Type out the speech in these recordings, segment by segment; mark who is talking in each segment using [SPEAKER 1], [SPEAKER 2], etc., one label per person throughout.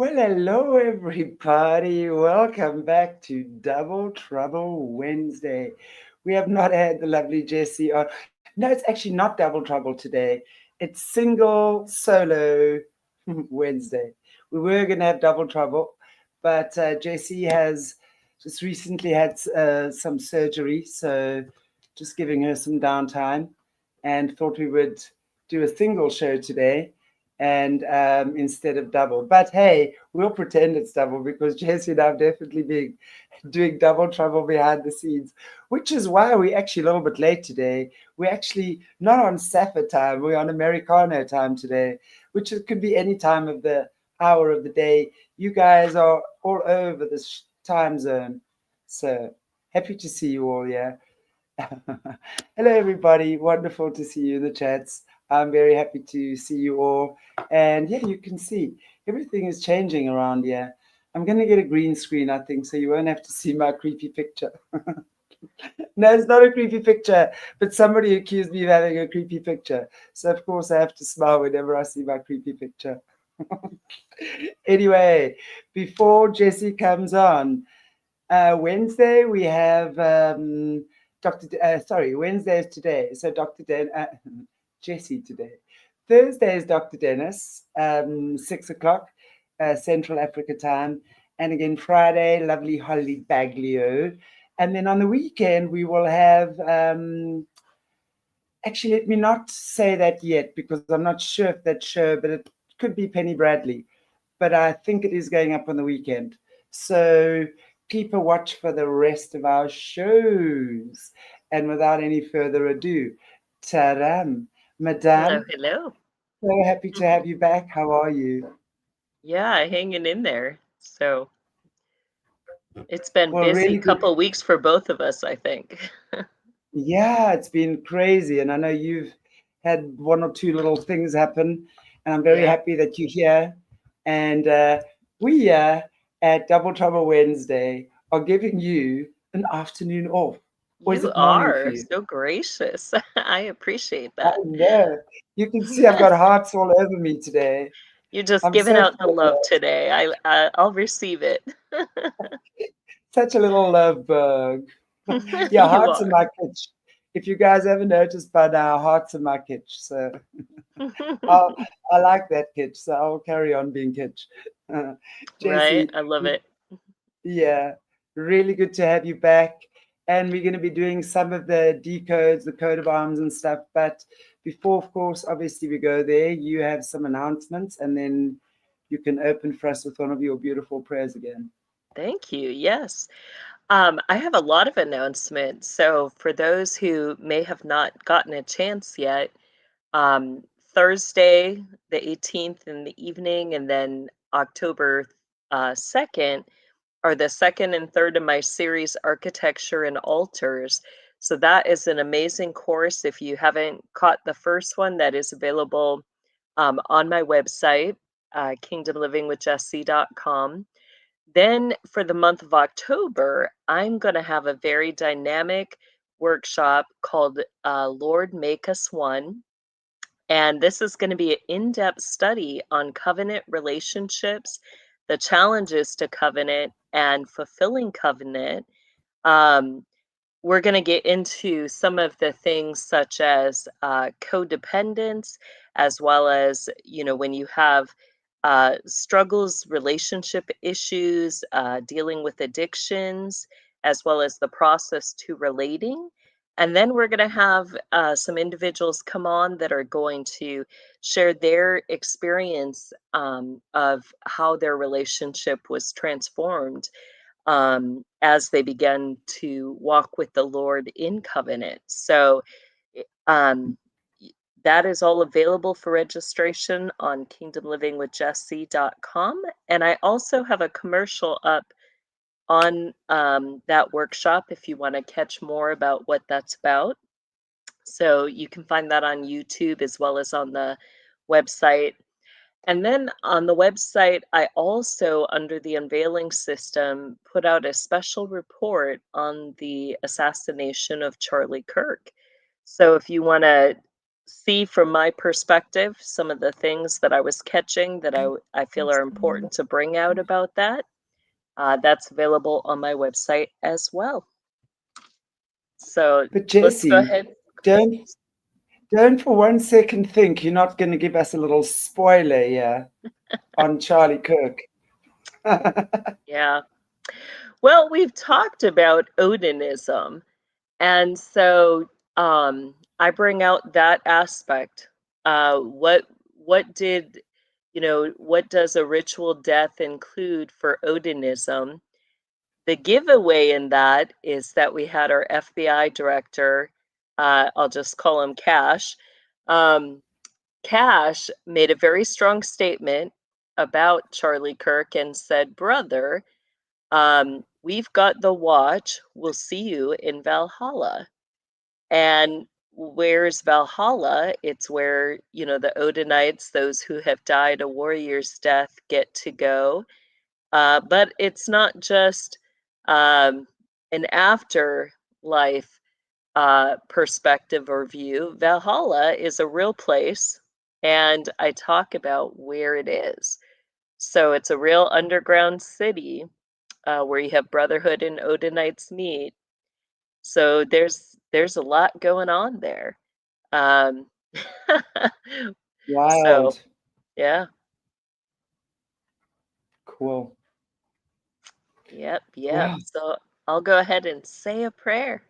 [SPEAKER 1] Well, hello everybody. Welcome back to Double Trouble Wednesday. We have not had the lovely Jessie on. No, it's actually not Double Trouble today. It's single solo Wednesday. We were going to have Double Trouble, but Jessie has just recently had some surgery, so just giving her some downtime, and thought we would do a single show today and instead of double. But hey, we'll pretend it's double because Jesse and I've definitely been doing double trouble behind the scenes, which is why we're actually a little bit late today. We're actually not on Safa time, we're on Americano time today, which could be any time of the hour of the day. You guys are all over this time zone. So happy to see you all, yeah. Hello, everybody. Wonderful to see you in the chats. I'm very happy to see you all. And yeah, you can see everything is changing around here. I'm going to get a green screen, I think, so you won't have to see my creepy picture. No, it's not a creepy picture, but somebody accused me of having a creepy picture. So, of course, I have to smile whenever I see my creepy picture. Anyway, before Jesse comes on, Wednesday we have Wednesday is today. So Jesse today. Thursday is Dr. Dennis, 6 o'clock Central Africa time. And again, Friday, lovely Holly Baglio. And then on the weekend, we will have, actually, let me not say that yet because I'm not sure if that show, but it could be Penny Bradley. But I think it is going up on the weekend. So keep a watch for the rest of our shows. And without any further ado, taram,
[SPEAKER 2] Hello,
[SPEAKER 1] Madame,
[SPEAKER 2] hello.
[SPEAKER 1] so happy to have you back. How are you?
[SPEAKER 2] Yeah, hanging in there. So it's been
[SPEAKER 1] Well,
[SPEAKER 2] busy
[SPEAKER 1] really good.
[SPEAKER 2] couple weeks for both of us, I think.
[SPEAKER 1] Yeah, it's been crazy. And I know you've had one or two little things happen. And I'm very
[SPEAKER 2] Yeah,
[SPEAKER 1] happy that you're here. And we at Double Trouble Wednesday are giving you an afternoon off. Or is
[SPEAKER 2] you
[SPEAKER 1] it morning for
[SPEAKER 2] are
[SPEAKER 1] you?
[SPEAKER 2] so gracious. I appreciate
[SPEAKER 1] I
[SPEAKER 2] that.
[SPEAKER 1] know. You can see I've got hearts all over me today.
[SPEAKER 2] You're just
[SPEAKER 1] I'm
[SPEAKER 2] giving
[SPEAKER 1] so
[SPEAKER 2] out the
[SPEAKER 1] full of
[SPEAKER 2] love
[SPEAKER 1] love.
[SPEAKER 2] today. I'll receive it.
[SPEAKER 1] Such a little love bug. Yeah,
[SPEAKER 2] You
[SPEAKER 1] hearts in
[SPEAKER 2] are.
[SPEAKER 1] my kitch. If you guys haven't noticed by now, hearts in my kitch. So I'll, I like that kitsch, so I'll carry on being kitsch. Uh,
[SPEAKER 2] Right?
[SPEAKER 1] Jesse,
[SPEAKER 2] I love it.
[SPEAKER 1] yeah, really good to have you back. And we're going to be doing some of the decodes, the coat of arms and stuff. But before, of course, obviously we go there, you have some announcements and then you can open for us with one of your beautiful prayers again.
[SPEAKER 2] Thank you. Yes. I have a lot of announcements. So for those who may have not gotten a chance yet, um, Thursday, the 18th in the evening, and then October 2nd are the second and third of my series, Architecture and Altars. So that is an amazing course. If you haven't caught the first one, that is available on my website, kingdomlivingwithjessie.com. Then for the month of October, I'm going to have a very dynamic workshop called Lord Make Us One. And this is going to be an in depth study on covenant relationships, the challenges to covenant, and fulfilling covenant. Um, we're going to get into some of the things such as codependence, as well as, when you have struggles, relationship issues, dealing with addictions, as well as the process to relating. And then we're going to have some individuals come on that are going to share their experience of how their relationship was transformed as they began to walk with the Lord in covenant. So um, that is all available for registration on kingdomlivingwithjessie.com. And I also have a commercial up on that workshop if you want to catch more about what that's about. So you can find that on YouTube as well as on the website. And then on the website, I also, under the unveiling system, put out a special report on the assassination of Charlie Kirk. So if you want to see from my perspective some of the things that I was catching that I feel are important to bring out about that. That's available on my website as well. So
[SPEAKER 1] But
[SPEAKER 2] let's go
[SPEAKER 1] Jesse,
[SPEAKER 2] ahead.
[SPEAKER 1] don't don't for one second think you're not going to give us a little spoiler here on Charlie Kirk.
[SPEAKER 2] Yeah. Well, we've talked about Odinism, and so I bring out that aspect. What did what does a ritual death include for Odinism? The giveaway in that is that we had our FBI director, I'll just call him Cash. Um, Cash made a very strong statement about Charlie Kirk and said, "Brother, we've got the watch. We'll see you in Valhalla." And where's Valhalla? It's where, the Odinites, those who have died a warrior's death, get to go. But it's not just um, an afterlife perspective or view. Valhalla is a real place, and I talk about where it is. So it's a real underground city where you have Brotherhood and Odinites meet. So there's a lot going on there. Um, so
[SPEAKER 1] Wild.
[SPEAKER 2] yeah,
[SPEAKER 1] Cool.
[SPEAKER 2] yep.
[SPEAKER 1] Wow.
[SPEAKER 2] So I'll go ahead and say a prayer.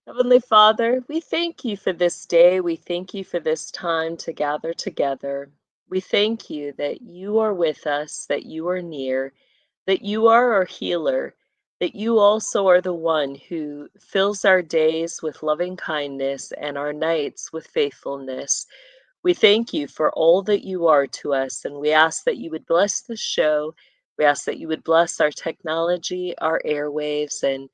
[SPEAKER 2] Heavenly Father, we thank you for this day. We thank you for this time to gather together. We thank you that you are with us, that you are near, that you are our healer, that you also are the one who fills our days with loving kindness and our nights with faithfulness. We thank you for all that you are to us, and we ask that you would bless the show. We ask that you would bless our technology, our airwaves, and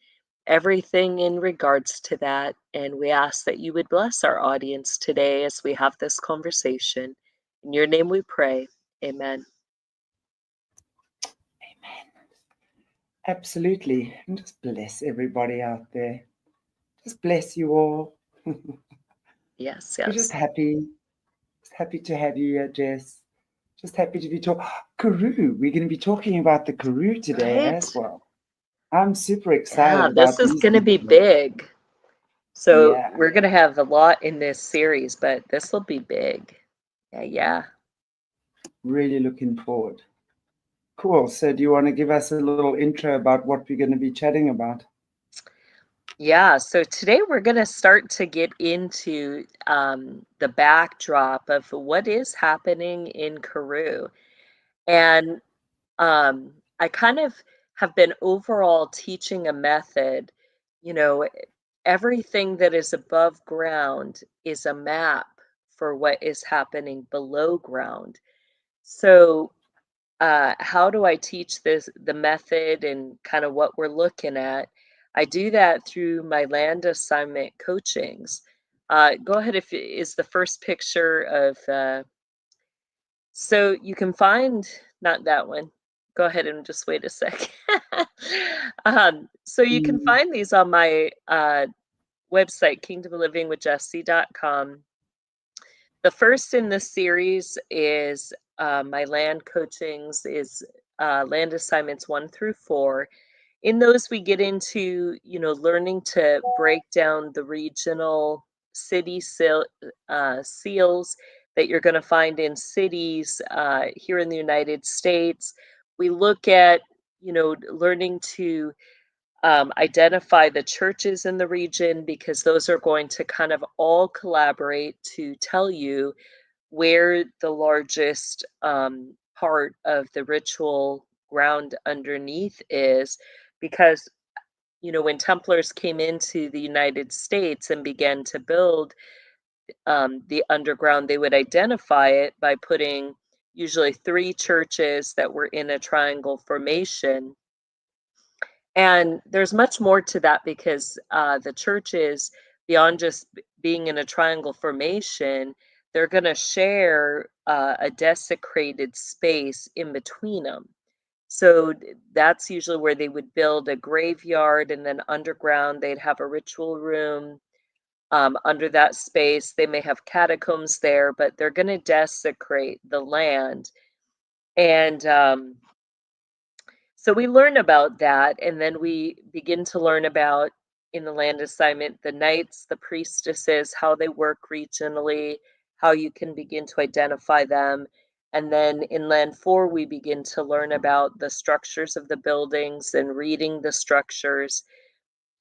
[SPEAKER 2] everything in regards to that. And we ask that you would bless our audience today as we have this conversation. In your name we pray. Amen.
[SPEAKER 1] Absolutely. And just bless everybody out there. Just bless you all.
[SPEAKER 2] Yes,
[SPEAKER 1] We're just
[SPEAKER 2] yes.
[SPEAKER 1] happy. Just happy to have you here, Jess. Just happy to be talking. Karoo. We're going to be talking about the Karoo today
[SPEAKER 2] Right?
[SPEAKER 1] as well. I'm super excited
[SPEAKER 2] Yeah, this
[SPEAKER 1] about
[SPEAKER 2] is
[SPEAKER 1] these
[SPEAKER 2] going to be
[SPEAKER 1] people.
[SPEAKER 2] big. So
[SPEAKER 1] Yeah,
[SPEAKER 2] we're going to have a lot in this series, but this will be big. Yeah, yeah.
[SPEAKER 1] really looking forward. Cool. So, do you want to give us a little intro about what we're going to be chatting about?
[SPEAKER 2] Yeah, so today we're going to start to get into the backdrop of what is happening in Karoo. And I kind of have been overall teaching a method. You know, everything that is above ground is a map for what is happening below ground. So, how do I teach the method and kind of what we're looking at? I do that through my land assignment coachings. Go ahead if is the first picture of so you can find not that one. Go ahead and just wait a sec. So you can
[SPEAKER 1] Mm,
[SPEAKER 2] find these on my website, kingdomlivingwithjessie.com. The first in this series is my land coachings, is land assignments 1 through 4. In those, we get into learning to break down the regional seals that you're going to find in cities here in the United States. We look at learning to identify the churches in the region because those are going to kind of all collaborate to tell you where the largest part of the ritual ground underneath is. Because, when Templars came into the United States and began to build the underground, they would identify it by putting usually 3 churches that were in a triangle formation. And there's much more to that because the churches, beyond just being in a triangle formation, they're going to share a desecrated space in between them. So that's usually where they would build a graveyard, and then underground they'd have a ritual room. under that space. They may have catacombs there, but they're going to desecrate the land. And so we learn about that, and then we begin to learn about in the land assignment the knights, the priestesses, how they work regionally, how you can begin to identify them. And then in Land 4, we begin to learn about the structures of the buildings and reading the structures.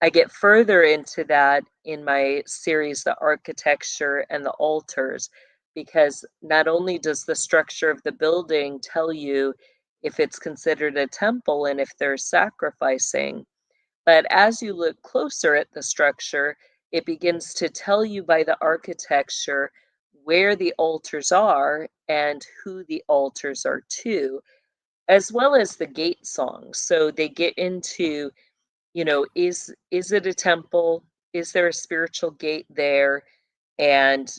[SPEAKER 2] I get further into that in my series, The Architecture and the Altars, because not only does the structure of the building tell you if it's considered a temple and if they're sacrificing, but as you look closer at the structure, it begins to tell you by the architecture where the altars are and who the altars are to, as well as the gate songs. So they get into, is it a temple? Is there a spiritual gate there? And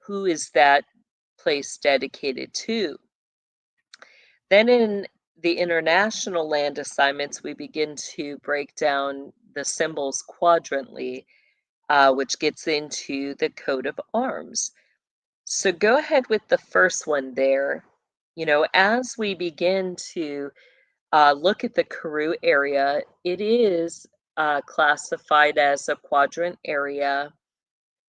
[SPEAKER 2] who is that place dedicated to? Then in the international land assignments, we begin to break down the symbols quadrantly, which gets into the coat of arms. So go ahead with the first one there. As we begin to look at the Karoo area, it is classified as a quadrant area.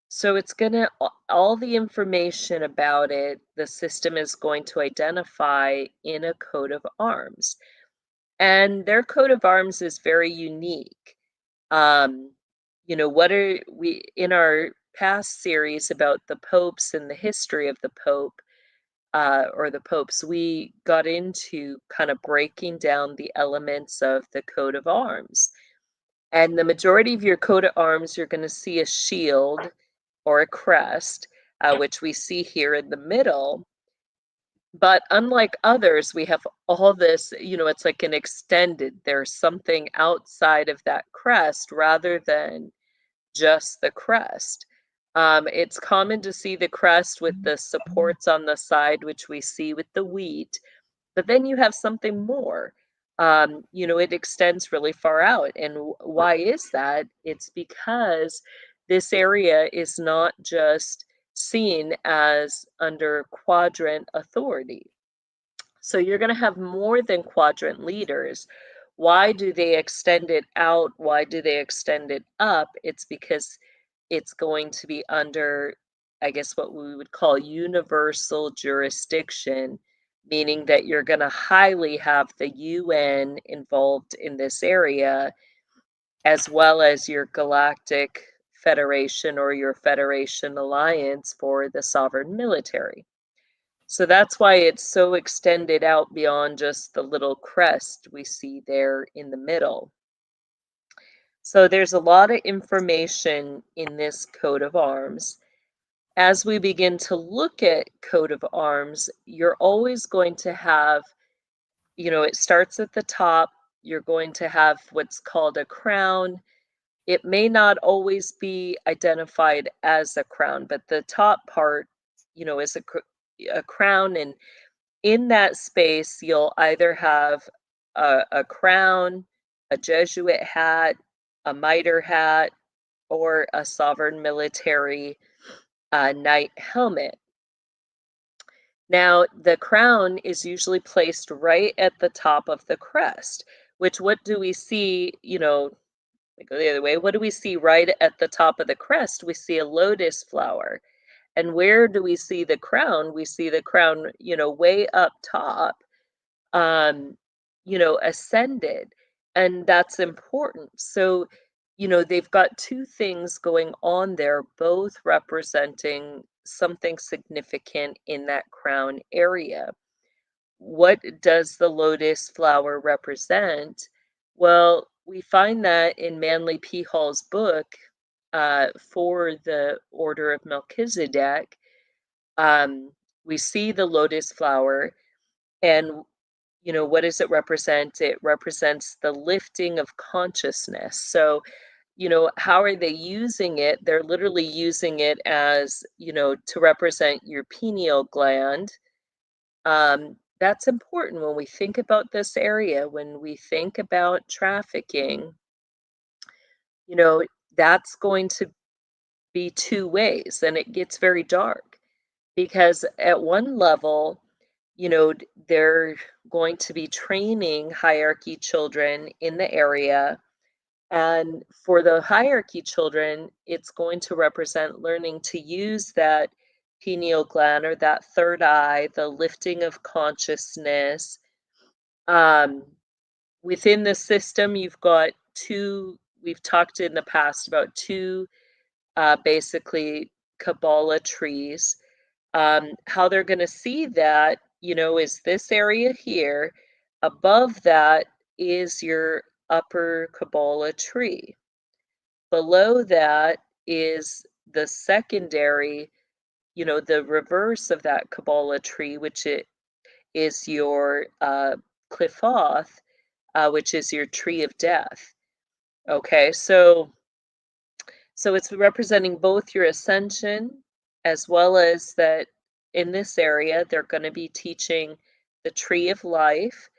[SPEAKER 2] So it's going to, all the information about it, the system is going to identify in a coat of arms. And their coat of arms is very unique. Um, what are we, in our past series about the popes and the history of the pope, or the popes, we got into kind of breaking down the elements of the coat of arms. And the majority of your coat of arms, you're going to see a shield or a crest, which we see here in the middle. But unlike others, we have all this, it's like an extended, there's something outside of that crest rather than just the crest. It's common to see the crest with the supports on the side, which we see with the wheat, but then you have something more. It extends really far out. And why is that? It's because this area is not just seen as under quadrant authority. So you're going to have more than quadrant leaders. Why do they extend it out? Why do they extend it up? It's because it's going to be under, I guess, what we would call universal jurisdiction, meaning that you're going to highly have the UN involved in this area, as well as your galactic federation or your federation alliance for the sovereign military. So that's why it's so extended out beyond just the little crest we see there in the middle. So there's a lot of information in this coat of arms. As we begin to look at coat of arms, you're always going to have, it starts at the top. You're going to have what's called a crown. It may not always be identified as a crown, but the top part, is a crown. And in that space, you'll either have a crown, a Jesuit hat, a mitre hat, or a sovereign military knight helmet. Now, the crown is usually placed right at the top of the crest, which what do we see, go the other way, what do we see right at the top of the crest? We see a lotus flower. And where do we see the crown? We see the crown, way up top, ascended. And that's important. So, they've got two things going on there, both representing something significant in that crown area. What does the lotus flower represent? Well, we find that in Manly P. Hall's book, for the Order of Melchizedek, we see the lotus flower, and what does it represent? It represents the lifting of consciousness. So, how are they using it? They're literally using it as, to represent your pineal gland. That's important when we think about this area, when we think about trafficking, that's going to be two ways, and it gets very dark because at one level, they're going to be training hierarchy children in the area. And for the hierarchy children, it's going to represent learning to use that pineal gland or that third eye, the lifting of consciousness. Um, Within the system, you've got two, we've talked in the past about two basically Kabbalah trees. How they're going to see that, is this area here. Above that is your upper Kabbalah tree. Below that is the secondary, the reverse of that Kabbalah tree, which it is your Cliffoth, which is your tree of death. Okay, so it's representing both your ascension as well as that in this area, they're going to be teaching the tree of life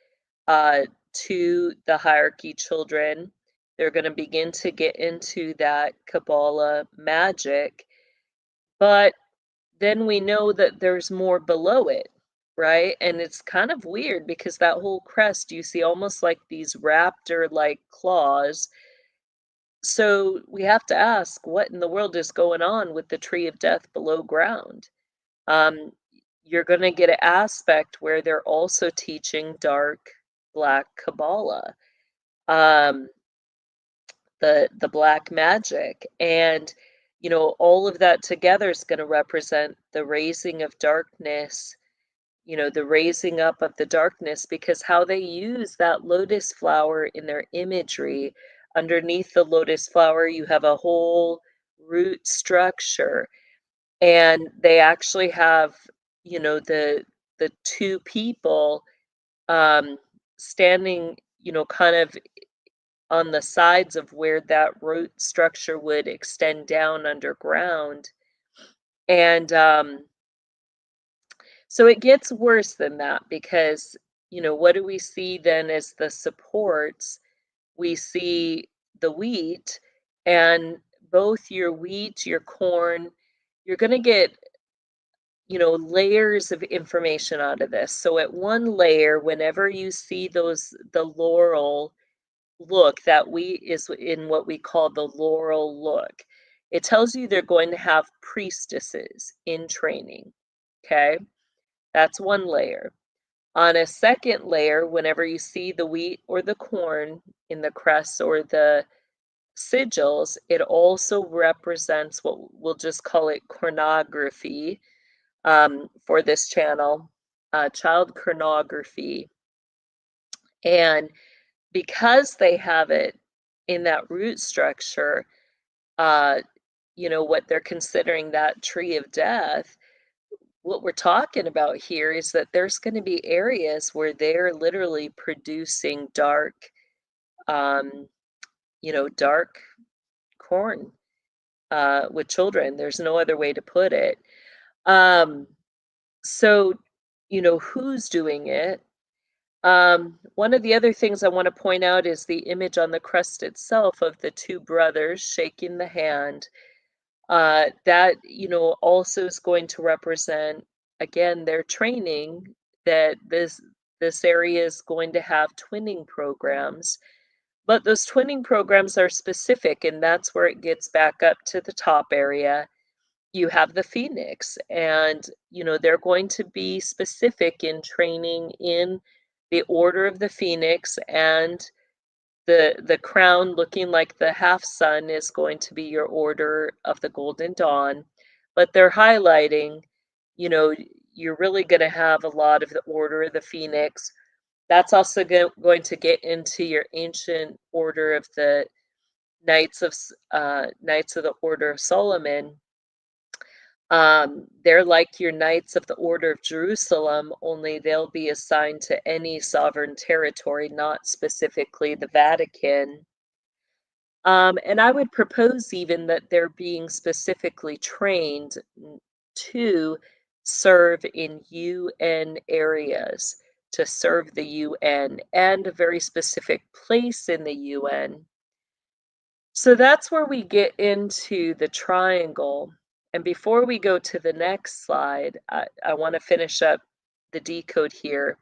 [SPEAKER 2] uh, to the hierarchy children. They're going to begin to get into that Kabbalah magic. But then we know that there's more below it, right? And it's kind of weird because that whole crest, you see almost like these raptor like claws. So we have to ask, what in the world is going on with the tree of death below ground? Um, you're going to get an aspect where they're also teaching dark black Kabbalah, um, the black magic, and all of that together is going to represent the raising of darkness. The raising up of the darkness, because how they use that lotus flower in their imagery. Underneath the lotus flower, you have a whole root structure, and they actually have, the two people um, standing, kind of on the sides of where that root structure would extend down underground. And so it gets worse than that because, what do we see then as the supports? We see the wheat, and both your wheat, your corn, you're going to get, layers of information out of this. So at one layer, whenever you see the laurel look, that wheat is in what we call the laurel look. It tells you they're going to have priestesses in training. Okay, that's one layer. On a second layer, whenever you see the wheat or the corn in the crests or the sigils, it also represents what we'll just call it cornography for this channel, child cornography. And because they have it in that root structure, uh, what they're considering that tree of death, what we're talking about here is that there's going to be areas where they're literally producing dark, um, dark corn with children. There's no other way to put it. Um, so, who's doing it? One of the other things I want to point out is the image on the crest itself of the two brothers shaking the hand. That, also is going to represent, again, their training, that this area is going to have twinning programs. But those twinning programs are specific, and that's where it gets back up to the top area. You have the Phoenix, and they're going to be specific in training in the Order of the Phoenix, and the crown looking like the half sun is going to be your Order of the Golden Dawn. But they're highlighting, you know, you're really going to have a lot of the Order of the Phoenix. That's also going to get into your ancient Order of the Knights of the Order of Solomon. They're like your Knights of the Order of Jerusalem, only they'll be assigned to any sovereign territory, not specifically the Vatican. And I would propose even that they're being specifically trained to serve in UN areas, to serve the UN and a very specific place in the UN. So that's where we get into the triangle. And before we go to the next slide, I want to finish up the decode here.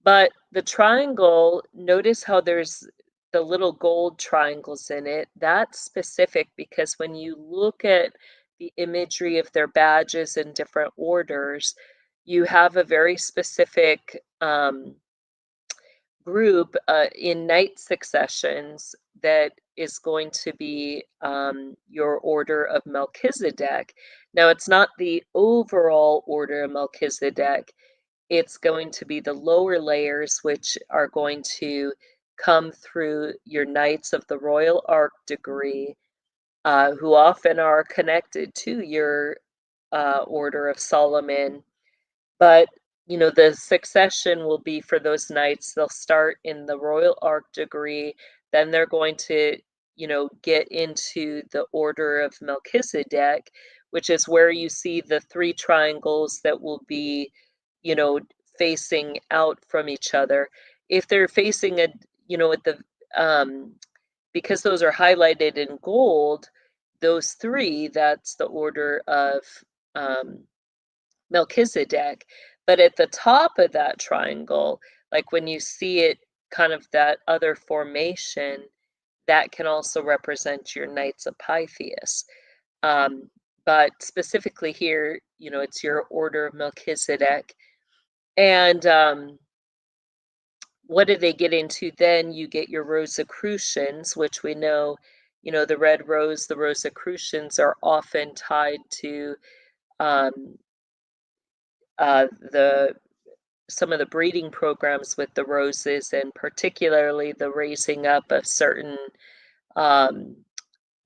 [SPEAKER 2] But the triangle, notice how there's the little gold triangles in it. That's specific because when you look at the imagery of their badges in different orders, you have a very specific group in night successions that is going to be your order of Melchizedek. Now, it's not the overall order of Melchizedek, it's going to be the lower layers, which are going to come through your Knights of the Royal Ark degree, who often are connected to your Order of Solomon. But, the succession will be for those knights. They'll start in the Royal Ark degree, then they're going to, get into the Order of Melchizedek, which is where you see the three triangles that will be, you know, facing out from each other. If they're facing at the because those are highlighted in gold, those three, that's the order of um, Melchizedek. But at the top of that triangle, like when you see it kind of that other formation, that can also represent your Knights of Pythias. Um, but specifically here, it's your order of Melchizedek. And what do they get into then? You get your Rosicrucians, which we know, the red rose, the Rosicrucians are often tied to um, the some of the breeding programs with the roses, and particularly the raising up of certain um,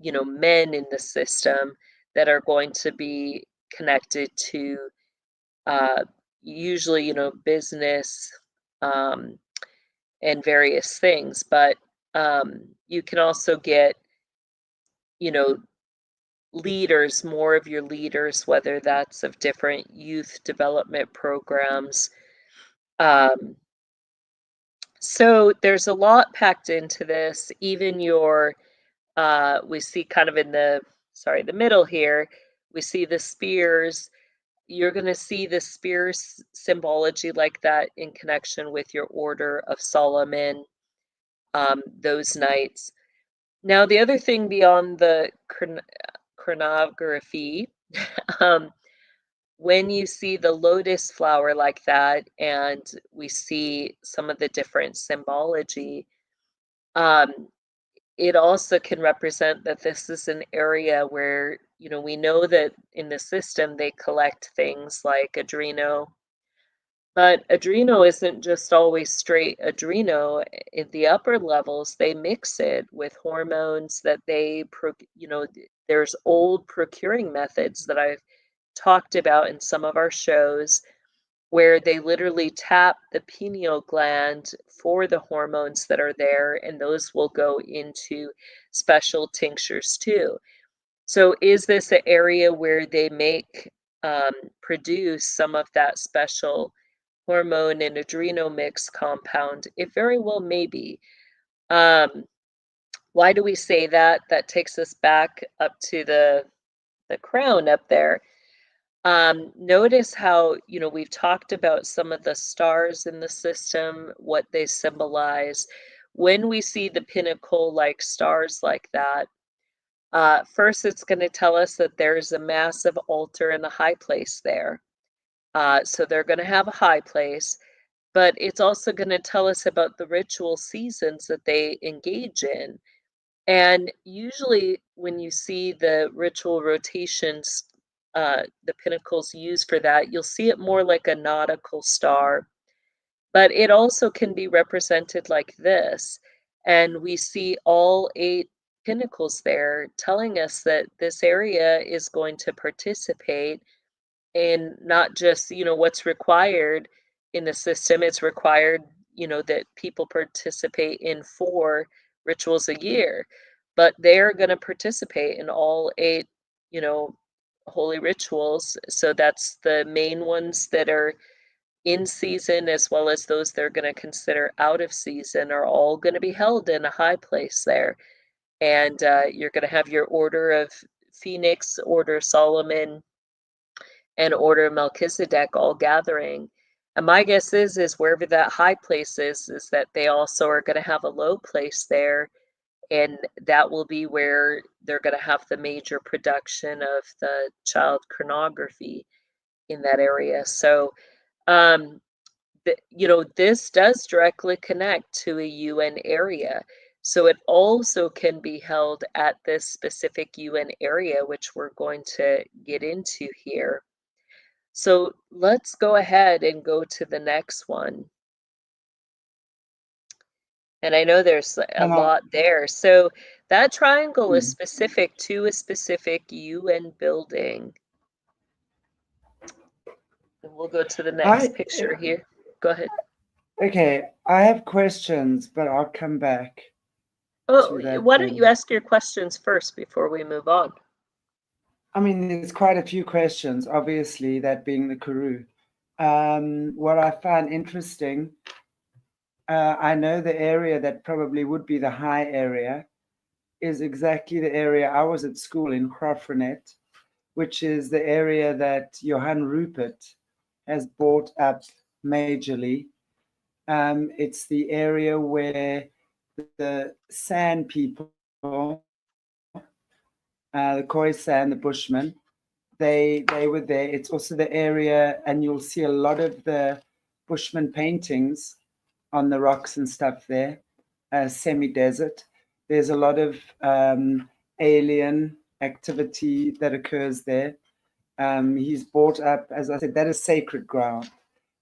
[SPEAKER 2] men in the system that are going to be connected to uh, usually business um, and various things. But you can also get you know leaders, more of your leaders, whether that's of different youth development programs. um, So there's a lot packed into this. Even your, we see kind of in the middle here, we see the spears. You're going to see the spears symbology like that in connection with your Order of Solomon, those knights. Now, the other thing beyond the chronography, um, when you see the lotus flower like that, and we see some of the different symbology, um, it also can represent that this is an area where, we know that in the system they collect things like adreno, but adreno isn't just always straight adreno. In the upper levels, they mix it with hormones that there's old procuring methods that I've talked about in some of our shows where they literally tap the pineal gland for the hormones that are there, and those will go into special tinctures too. So, is this an area where they produce some of that special hormone and adrenal mix compound? It very well may be. Um, why do we say that? That takes us back up to the crown up there. Notice how, we've talked about some of the stars in the system, what they symbolize. When we see the pinnacle like stars like that, first it's going to tell us that there's a massive altar and a high place there. So they're going to have a high place, but it's also going to tell us about the ritual seasons that they engage in. And usually, when you see the ritual rotations, the pinnacles used for that, you'll see it more like a nautical star, but it also can be represented like this. And we see all eight pinnacles there, telling us that this area is going to participate in not just, what's required in the system. It's required, that people participate in 4 rituals a year, but they're going to participate in all eight, you know, holy rituals. So that's the main ones that are in season, as well as those they're going to consider out of season, are all going to be held in a high place there. And you're going to have your Order of Phoenix, Order Solomon, and Order Melchizedek all gathering. And my guess is wherever that high place is that they also are going to have a low place there, and that will be where they're going to have the major production of the child pornography in that area. So, this does directly connect to a UN area. So it also can be held at this specific UN area, which we're going to get into here. So let's go ahead and go to the next one. And I know there's a
[SPEAKER 1] And I,
[SPEAKER 2] lot there. So that triangle is
[SPEAKER 1] hmm,
[SPEAKER 2] specific to a specific UN building. And we'll go to the next
[SPEAKER 1] I
[SPEAKER 2] picture here. Go ahead.
[SPEAKER 1] okay. I have questions, but I'll come back
[SPEAKER 2] Oh,
[SPEAKER 1] to that
[SPEAKER 2] why don't you
[SPEAKER 1] then.
[SPEAKER 2] ask your questions first before we move on?
[SPEAKER 1] I mean, there's quite a few questions. Obviously, that being the Karoo. What I find interesting, I know the area that probably would be the high area is exactly the area I was at school in Graaff-Reinet, which is the area that Johann Rupert has bought up majorly. It's the area where the San people, the Khoisan, the Bushmen, they were there. It's also the area, and you'll see a lot of the Bushman paintings on the rocks and stuff there, semi-desert. There's a lot of alien activity that occurs there. He's brought up, as I said, that is sacred ground.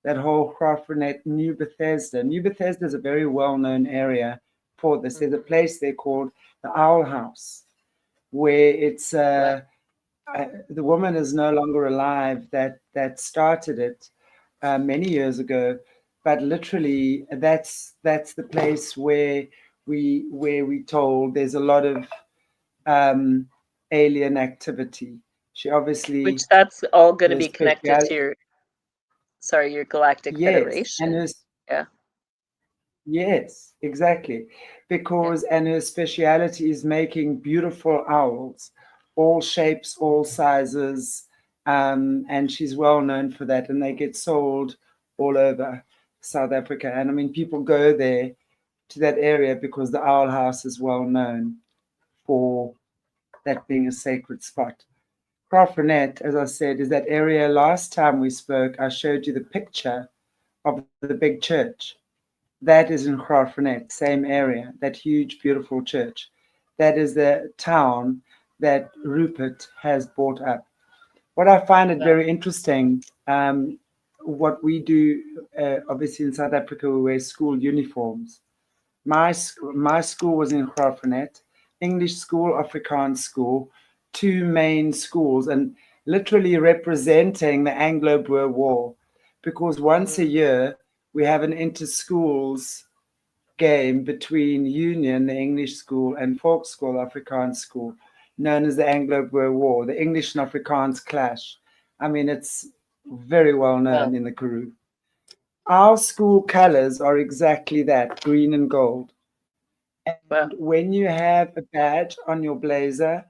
[SPEAKER 1] That whole Graaff-Reinet, New Bethesda. New Bethesda is a very well-known area for this. There's a place there called the Owl House, where it's
[SPEAKER 2] Wow.
[SPEAKER 1] the woman is no longer alive that started it many years ago, but literally that's the place where we told there's a lot of alien activity. She
[SPEAKER 2] Which
[SPEAKER 1] obviously
[SPEAKER 2] that's all going to
[SPEAKER 1] her
[SPEAKER 2] be connected to
[SPEAKER 1] speciality,
[SPEAKER 2] your Galactic
[SPEAKER 1] yes, and
[SPEAKER 2] Federation. Yeah.
[SPEAKER 1] yes, exactly,
[SPEAKER 2] Yeah.
[SPEAKER 1] because and her speciality is making beautiful owls, all shapes, all sizes, and she's well known for that, and they get sold all over South Africa. And I mean, people go there to that area because the Owl House is well known for that being a sacred spot. Graaff-Reinet, as I said, is that area. Last time we spoke, I showed you the picture of the big church. That is in Graaff-Reinet, same area, that huge, beautiful church. That is the town that Rupert has bought up. What I find it
[SPEAKER 2] Wow.
[SPEAKER 1] very interesting, what we do, obviously in South Africa, we wear school uniforms. My school was in Graaff-Reinet, English school, Afrikaans school, two main schools, and literally representing the Anglo-Boer War, because once a year we have an inter-schools game between Union, the English school, and Volkschool, Afrikaans school, known as the Anglo-Boer War. The English and Afrikaans clash. I mean, it's very well
[SPEAKER 2] Wow.
[SPEAKER 1] known in the Karoo. Our school colors are exactly that, green and gold.
[SPEAKER 2] Wow.
[SPEAKER 1] And when you have a badge on your blazer,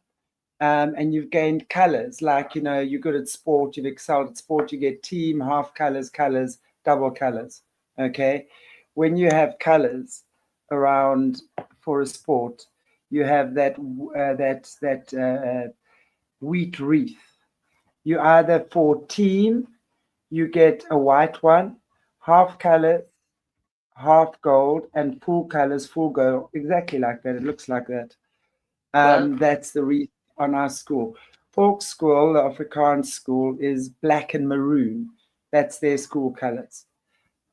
[SPEAKER 1] and you've gained colors, like, you're good at sport, you've excelled at sport, you get team, half colors, colors, double colors. Okay. When you have colors around for a sport, you have that wheat wreath. You either for team, you get a white one, half color, half gold, and full colors, full gold, exactly like that. It looks like that.
[SPEAKER 2] Wow.
[SPEAKER 1] That's the reason on our school. Folk school, the Afrikaans school, is black and maroon. That's their school colors.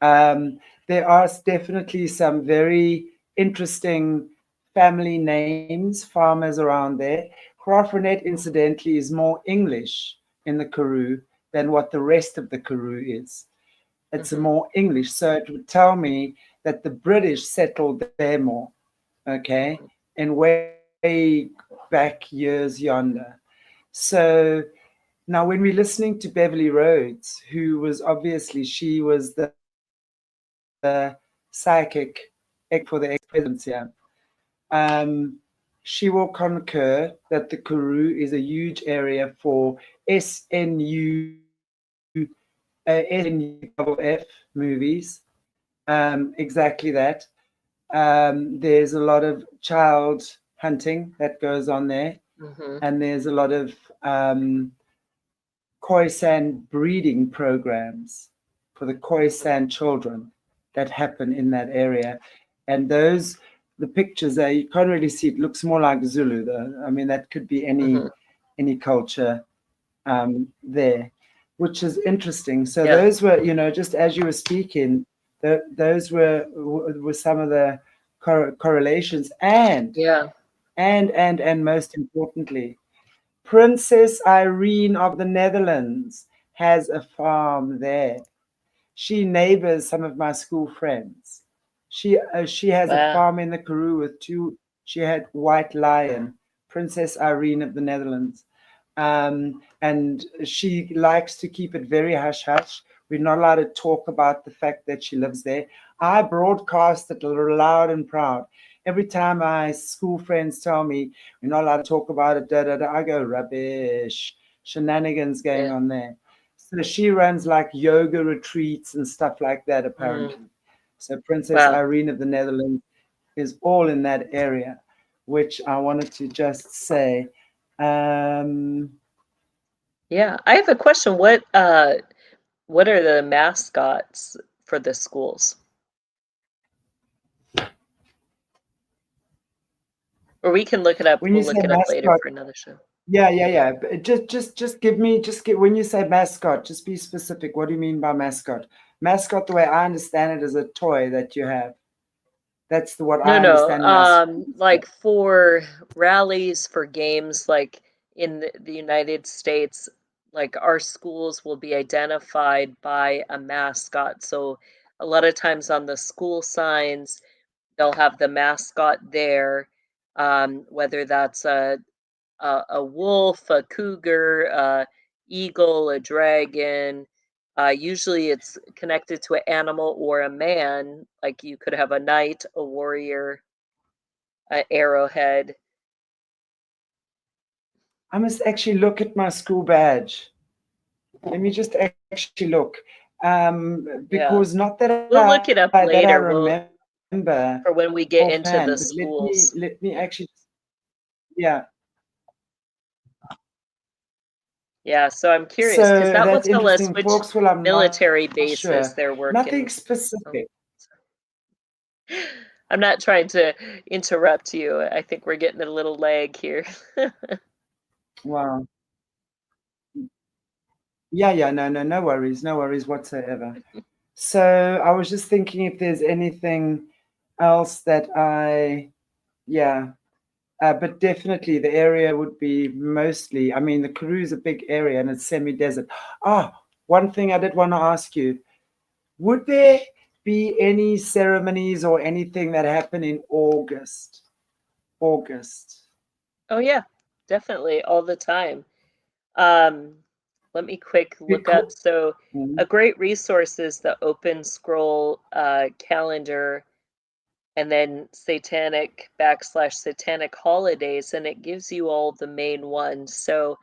[SPEAKER 1] There are definitely some very interesting family names, farmers around there. Graaff-Reinet, incidentally, is more English in the Karoo than what the rest of the Karoo is. It's more English. So it would tell me that the British settled there more, okay, in way back years yonder. So now when we're listening to Beverly Rhodes, who was obviously, she was the psychic for the ex-presidents here. she will concur that the Karoo is a huge area for SNU movies. Exactly that. There's a lot of child hunting that goes on there,
[SPEAKER 2] Mm-hmm.
[SPEAKER 1] and there's a lot of Khoisan breeding programs for the Khoisan children that happen in that area. And the pictures there, you can't really see, it looks more like Zulu though. I mean, that could be
[SPEAKER 2] Mm-hmm.
[SPEAKER 1] any culture there, which is interesting. So
[SPEAKER 2] Yeah.
[SPEAKER 1] those were, just as you were speaking, those were some of the correlations,
[SPEAKER 2] Yeah.
[SPEAKER 1] and most importantly, Princess Irene of the Netherlands has a farm there. She neighbors some of my school friends. She has a
[SPEAKER 2] Wow.
[SPEAKER 1] farm in the Karoo with two. She had White Lion, Princess Irene of the Netherlands, and she likes to keep it very hush hush. We're not allowed to talk about the fact that she lives there. I broadcast it loud and proud. Every time my school friends tell me we're not allowed to talk about it, I go rubbish, shenanigans going
[SPEAKER 2] Yeah.
[SPEAKER 1] on there. So she runs like yoga retreats and stuff like that,
[SPEAKER 2] Mm.
[SPEAKER 1] apparently. So Princess
[SPEAKER 2] Wow.
[SPEAKER 1] Irene of the Netherlands is all in that area, which I wanted to just say. Um,
[SPEAKER 2] Yeah. I have a question. What are the mascots for the schools? Or we can look it up.
[SPEAKER 1] when you
[SPEAKER 2] We'll
[SPEAKER 1] say
[SPEAKER 2] look it up later
[SPEAKER 1] mascot,
[SPEAKER 2] for another show.
[SPEAKER 1] yeah. But just give when you say mascot, just be specific. What do you mean by mascot? Mascot, the way I understand it, is a toy that you have. That's what
[SPEAKER 2] No,
[SPEAKER 1] I
[SPEAKER 2] no.
[SPEAKER 1] understand mascot.
[SPEAKER 2] Like for rallies for games, like in the United States, like our schools will be identified by a mascot. So a lot of times on the school signs, they'll have the mascot there, whether that's a wolf, a cougar, a eagle, a dragon. Usually it's connected to an animal or a man. Like you could have a knight, a warrior, an arrowhead.
[SPEAKER 1] I must actually look at my school badge. Let me just actually look,
[SPEAKER 2] Yeah.
[SPEAKER 1] because not that
[SPEAKER 2] We'll look it up
[SPEAKER 1] I
[SPEAKER 2] later. We'll
[SPEAKER 1] remember
[SPEAKER 2] for when we get
[SPEAKER 1] offhand,
[SPEAKER 2] into
[SPEAKER 1] but
[SPEAKER 2] the
[SPEAKER 1] let
[SPEAKER 2] schools.
[SPEAKER 1] me actually, yeah.
[SPEAKER 2] Yeah, so I'm curious because
[SPEAKER 1] So
[SPEAKER 2] that will
[SPEAKER 1] that's
[SPEAKER 2] tell us
[SPEAKER 1] interesting,
[SPEAKER 2] which
[SPEAKER 1] folks. Well, I'm not
[SPEAKER 2] military bases
[SPEAKER 1] sure.
[SPEAKER 2] they're
[SPEAKER 1] Nothing
[SPEAKER 2] working. Oh,
[SPEAKER 1] specific.
[SPEAKER 2] I'm not trying to interrupt you. I think we're getting a little lag here.
[SPEAKER 1] Wow. Yeah. No worries. No worries whatsoever. So I was just thinking if there's anything else that yeah. But definitely the area would be mostly, I mean, the Karoo is a big area and it's semi-desert. Ah, one thing I did want to ask you, would there be any ceremonies or anything that happen in August? August.
[SPEAKER 2] Oh yeah, definitely all the time. Um, Let me quick look
[SPEAKER 1] Because,
[SPEAKER 2] up. So a great resource is the Open Scroll calendar and then satanic holidays, and it gives you all the main ones. So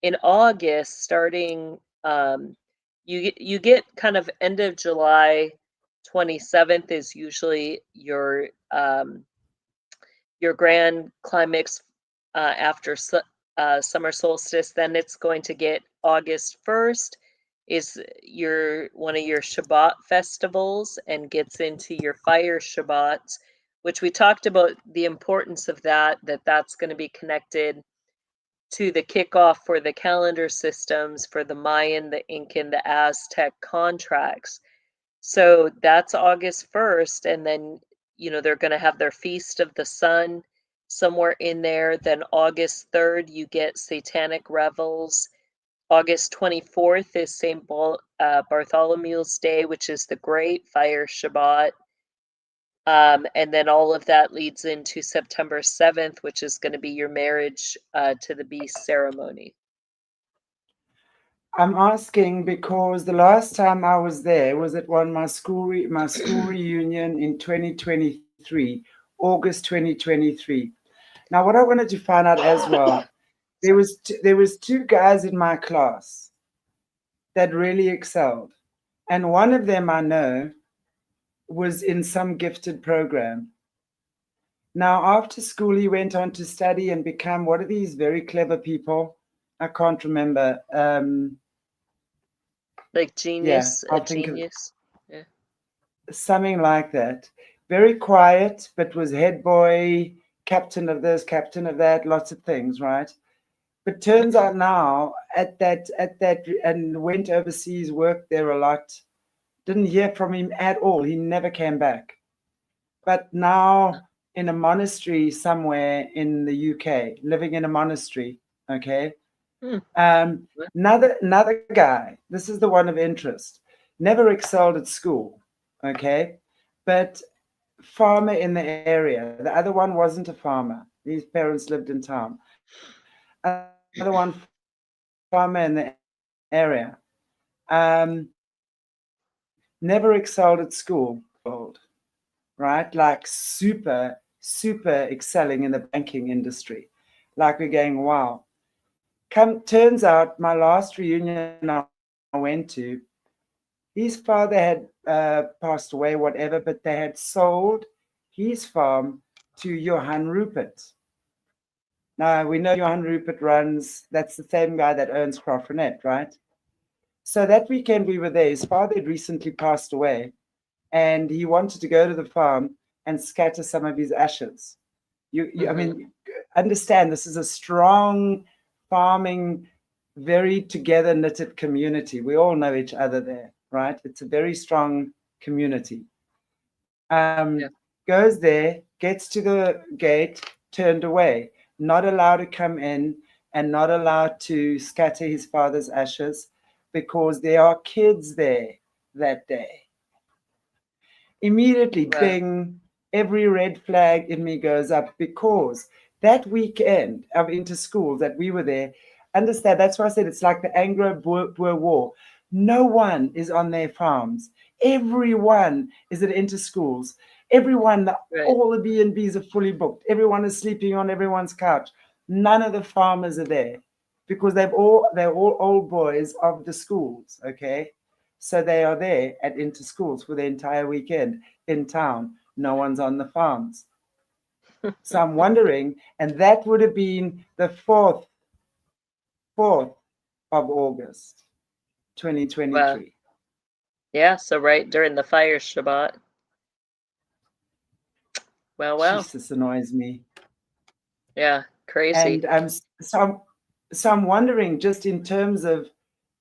[SPEAKER 2] in August, starting you get kind of end of July 27th is usually your grand climax after summer solstice. Then it's going to get August 1st is your one of your Shabbat festivals and gets into your fire Shabbats, which we talked about the importance of that that's going to be connected to the kickoff for the calendar systems for the Mayan, the Incan, the Aztec contracts. So that's August 1st. And then, they're going to have their Feast of the Sun somewhere in there. Then August 3rd, you get Satanic Revels. August 24th is Bartholomew's Day, which is the Great Fire Shabbat. And then all of that leads into September 7th, which is going to be your marriage to the beast ceremony.
[SPEAKER 1] I'm asking because the last time I was there was at my school reunion in 2023, August 2023. Now, what I wanted to find out as well, there was two guys in my class that really excelled, and one of them I know was in some gifted program. Now, after school, he went on to study and become what are these very clever people? I can't remember.
[SPEAKER 2] Like
[SPEAKER 1] Yeah,
[SPEAKER 2] genius, a
[SPEAKER 1] I'll think of
[SPEAKER 2] genius. Yeah.
[SPEAKER 1] something like that. Very quiet, but was head boy, captain of this, captain of that, lots of things, right? But turns out now and went overseas, worked there a lot. Didn't hear from him at all. He never came back. But now in a monastery somewhere in the UK, living in a monastery, okay?
[SPEAKER 2] Hmm.
[SPEAKER 1] Another guy, this is the one of interest, never excelled at school, okay? But farmer in the area. The other one wasn't a farmer. His parents lived in town. Other one, farmer in the area. Um, Never excelled at school, right? Like super excelling in the banking industry. Like we're going, wow. Turns out my last reunion I went to, his father had passed away, whatever, but they had sold his farm to Johann Rupert. Now we know Johann Rupert runs, that's the same guy that owns Crawfordnet, right? So that weekend we were there. His father had recently passed away, and he wanted to go to the farm and scatter some of his ashes. I
[SPEAKER 2] Mm-hmm.
[SPEAKER 1] mean, understand this is a strong farming, very together knitted community. We all know each other there, right? It's a very strong community.
[SPEAKER 2] Yeah.
[SPEAKER 1] Goes there, gets to the gate, turned away, not allowed to come in and not allowed to scatter his father's ashes because there are kids there that day. Immediately,
[SPEAKER 2] Wow.
[SPEAKER 1] bing, every red flag in me goes up because that weekend of inter schools that we were there, understand, that's why I said it's like the Anglo-Boer War. No one is on their farms. Everyone is at inter schools. Everyone,
[SPEAKER 2] Right.
[SPEAKER 1] all the B&Bs are fully booked. Everyone is sleeping on everyone's couch. None of the farmers are there because they're all old boys of the schools, okay? So they are there at inter schools for the entire weekend in town. No one's on the farms. So I'm wondering, and that would have been the 4th of August,
[SPEAKER 2] Wow.
[SPEAKER 1] 2023.
[SPEAKER 2] Yeah. So right during the fire Shabbat. Well, wow.
[SPEAKER 1] Jesus annoys me.
[SPEAKER 2] Yeah. Crazy.
[SPEAKER 1] And so I'm wondering, just in terms of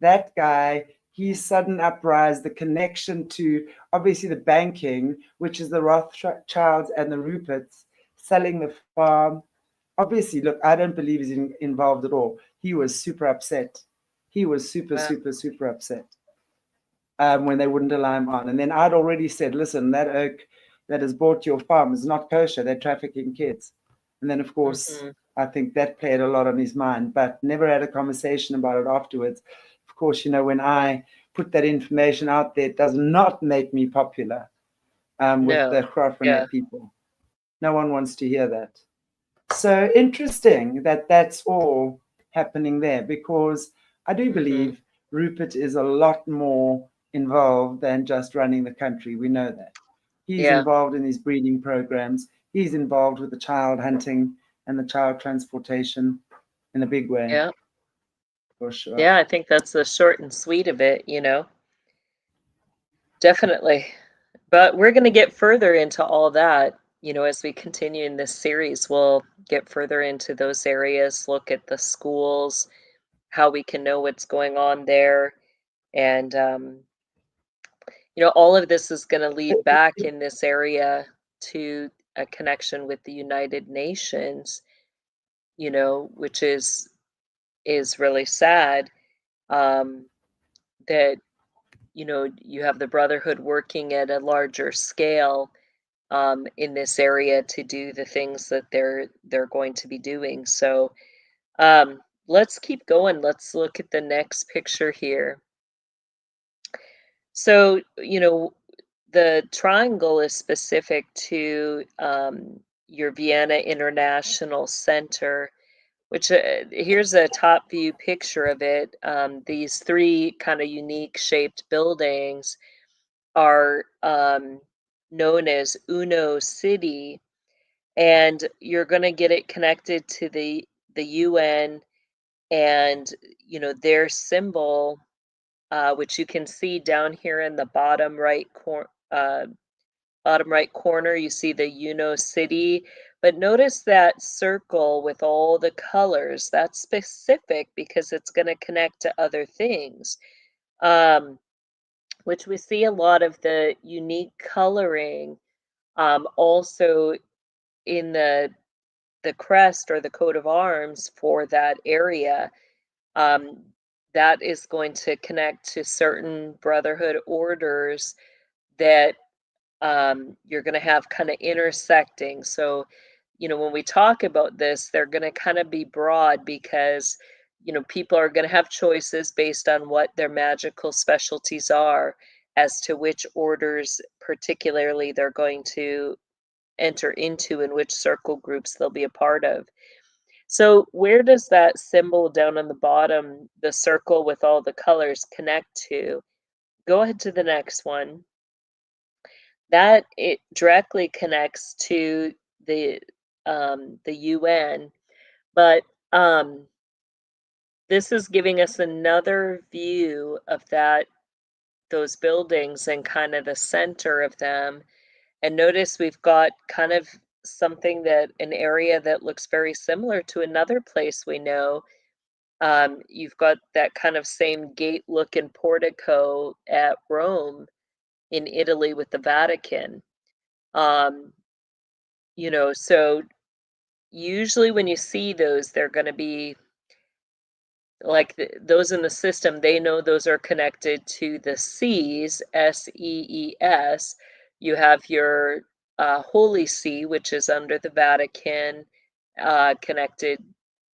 [SPEAKER 1] that guy, his sudden uprise, the connection to obviously the banking, which is the Rothschilds and the Ruperts, selling the farm. Obviously, look, I don't believe he's involved at all. He was super upset. He was
[SPEAKER 2] Wow.
[SPEAKER 1] super upset when they wouldn't allow him on. And then I'd already said, listen, that oak that has bought your farm is not kosher. They're trafficking kids. And then, of course,
[SPEAKER 2] Mm-hmm.
[SPEAKER 1] I think that played a lot on his mind, but never had a conversation about it afterwards. Of course, you know, when
[SPEAKER 2] Right.
[SPEAKER 1] I put that information out there, it does not make me popular with
[SPEAKER 2] No.
[SPEAKER 1] the
[SPEAKER 2] Yeah.
[SPEAKER 1] Crawfordnet people. No one wants to hear that. So interesting that that's all happening there because I do
[SPEAKER 2] Mm-hmm.
[SPEAKER 1] believe Rupert is a lot more involved than just running the country. We know that. He's
[SPEAKER 2] Yeah.
[SPEAKER 1] involved in these breeding programs. He's involved with the child hunting and the child transportation in a big way,
[SPEAKER 2] Yeah.
[SPEAKER 1] for sure.
[SPEAKER 2] Yeah. I think that's the short and sweet of it, you know. Definitely. But we're going to get further into all that, you know, as we continue in this series. We'll get further into those areas, look at the schools, how we can know what's going on there. And, you know, all of this is going to lead back in this area to a connection with the United Nations, you know, which is really sad, um, that, you know, you have the Brotherhood working at a larger scale in this area to do the things that they're going to be doing. So let's keep going. Let's look at the next picture here. So, you know, the triangle is specific to your Vienna International Center, which here's a top view picture of it. These three kind of unique shaped buildings are known as Uno City, and you're going to get it connected to the UN, and their symbol, which you can see down here in the bottom right corner, you see the Uno City. But notice that circle with all the colors. That's specific because it's going to connect to other things, um, which we see a lot of the unique coloring also in the crest or the coat of arms for that area. Um, that is going to connect to certain brotherhood orders that you're going to have kind of intersecting. So, when we talk about this, they're going to kind of be broad because, people are going to have choices based on what their magical specialties are as to which orders, particularly, they're going to enter into and which circle groups they'll be a part of. So, where does that symbol down on the bottom, the circle with all the colors, connect to? Go ahead to the next one. That it directly connects to the UN, but this is giving us another view of those buildings and kind of the center of them. And notice we've got kind of an area that looks very similar to another place we know. You've got that kind of same gate looking portico at Rome in Italy with the Vatican. Um, so usually when you see those, they're going to be like those in the system, they know those are connected to the Seas, Sees. You have your Holy See, which is under the Vatican, connected.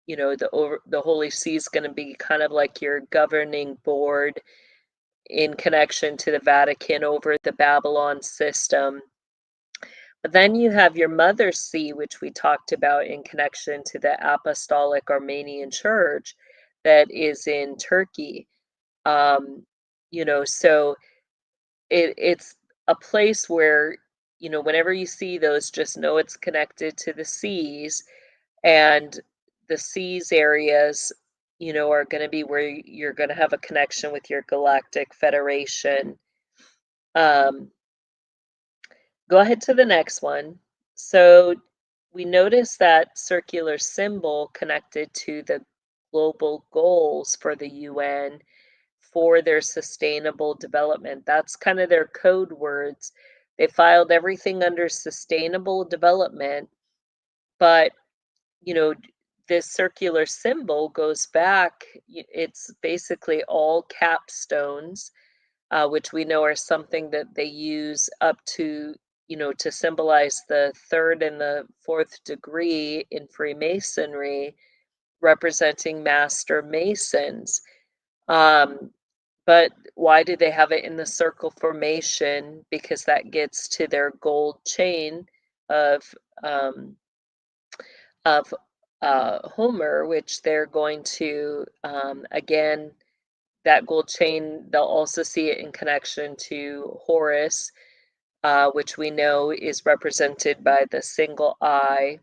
[SPEAKER 2] The Holy See is going to be kind of like your governing board in connection to the Vatican over the Babylon system. But then you have your Mother See, which we talked about in connection to the Apostolic Armenian Church that is in Turkey. So it's a place where, whenever you see those, just know it's connected to the seas, and the seas areas, are going to be where you're going to have a connection with your galactic federation. Um, Go ahead to the next one. So we notice that circular symbol connected to the global goals for the UN for their sustainable development. That's kind of their code words. They filed everything under sustainable development, but you know, this circular symbol goes back, it's basically all capstones, which we know are something that they use up to, to symbolize the third and the fourth degree in Freemasonry, representing master masons. Um, but why do they have it in the circle formation? Because that gets to their gold chain of um, of Homer, which they're going to again, that gold chain. They'll also see it in connection to Horus, which we know is represented by the single eye,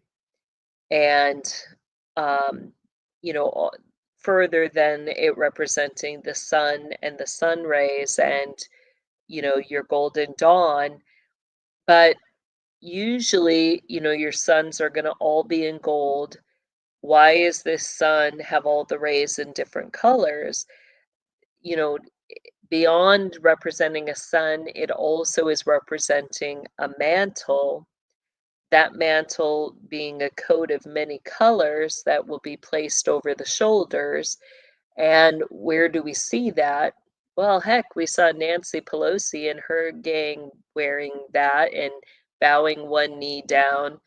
[SPEAKER 2] and um, further than it representing the sun and the sun rays and your golden dawn. But usually, your suns are going to all be in gold. Why is this sun have all the rays in different colors? You know, beyond representing a sun, it also is representing a mantle. That mantle being a coat of many colors that will be placed over the shoulders. And where do we see that? Well, heck, we saw Nancy Pelosi and her gang wearing that and bowing one knee down.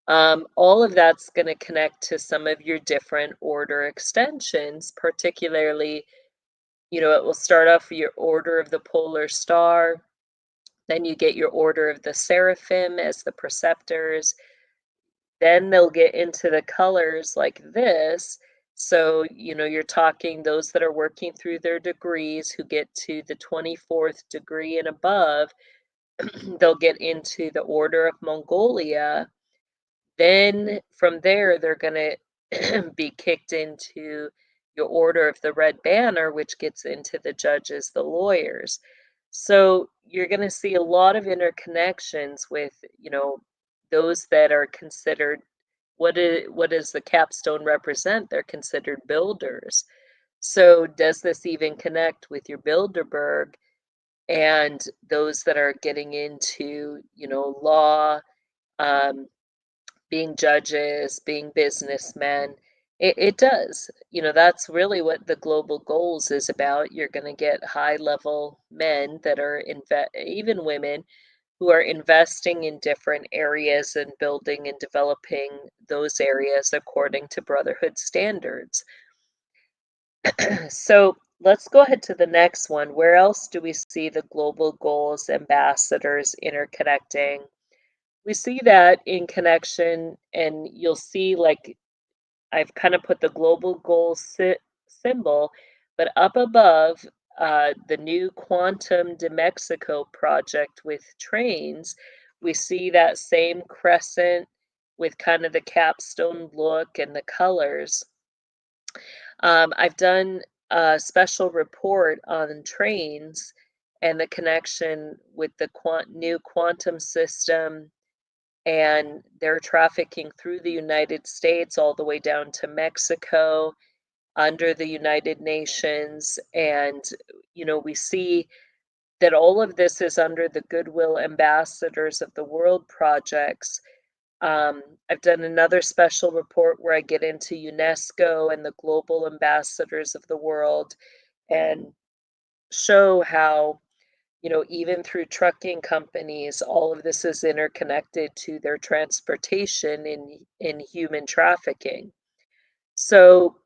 [SPEAKER 2] All of that's going to connect to some of your different order extensions, particularly, it will start off with your order of the polar star, then you get your order of the seraphim as the preceptors, Then they'll get into the colors like this. So, you're talking those that are working through their degrees who get to the 24th degree and above, they'll get into the Order of Mongolia. Then from there, they're going to be kicked into your Order of the Red Banner, which gets into the judges, the lawyers. So you're going to see a lot of interconnections with, those that are considered, what does the capstone represent? They're considered builders. So does this even connect with your Bilderberg and those that are getting into, law, um, being judges, being businessmen? It does. That's really what the global goals is about. You're going to get high level men that are even women who are investing in different areas and building and developing those areas according to brotherhood standards. So let's go ahead to the next one. Where else do we see the global goals ambassadors interconnecting? We see that in connection, and you'll see like I've kind of put the global goal symbol, but up above the new Quantum de Mexico project with trains, we see that same crescent with kind of the capstone look and the colors. I've done a special report on trains and the connection with the new quantum system, and they're trafficking through the United States all the way down to Mexico under the United Nations. And, we see that all of this is under the Goodwill Ambassadors of the World projects. I've done another special report where I get into UNESCO and the global ambassadors of the world and show how, even through trucking companies, all of this is interconnected to their transportation in human trafficking. So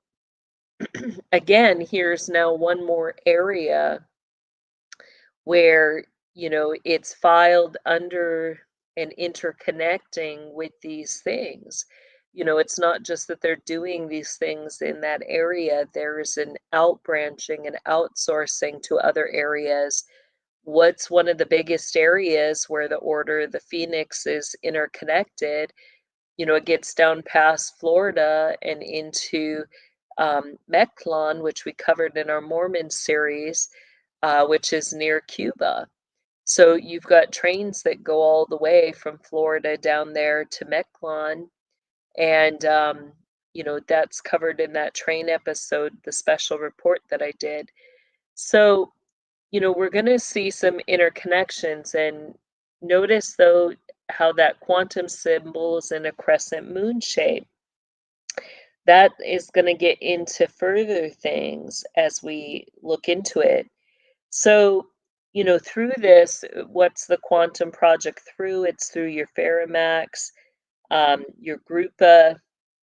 [SPEAKER 2] again, here's now one more area where, it's filed under and interconnecting with these things. It's not just that they're doing these things in that area, there is an outbranching and outsourcing to other areas. What's one of the biggest areas where the Order of the Phoenix is interconnected? It gets down past Florida and into Mechlon, which we covered in our Mormon series, which is near Cuba. So you've got trains that go all the way from Florida down there to Mechlon, and that's covered in that train episode, the special report that I did. So we're going to see some interconnections, and notice though how that quantum symbol is in a crescent moon shape. That is going to get into further things as we look into it. So, through this, what's the quantum project through? It's through your Ferromax, your Grupa,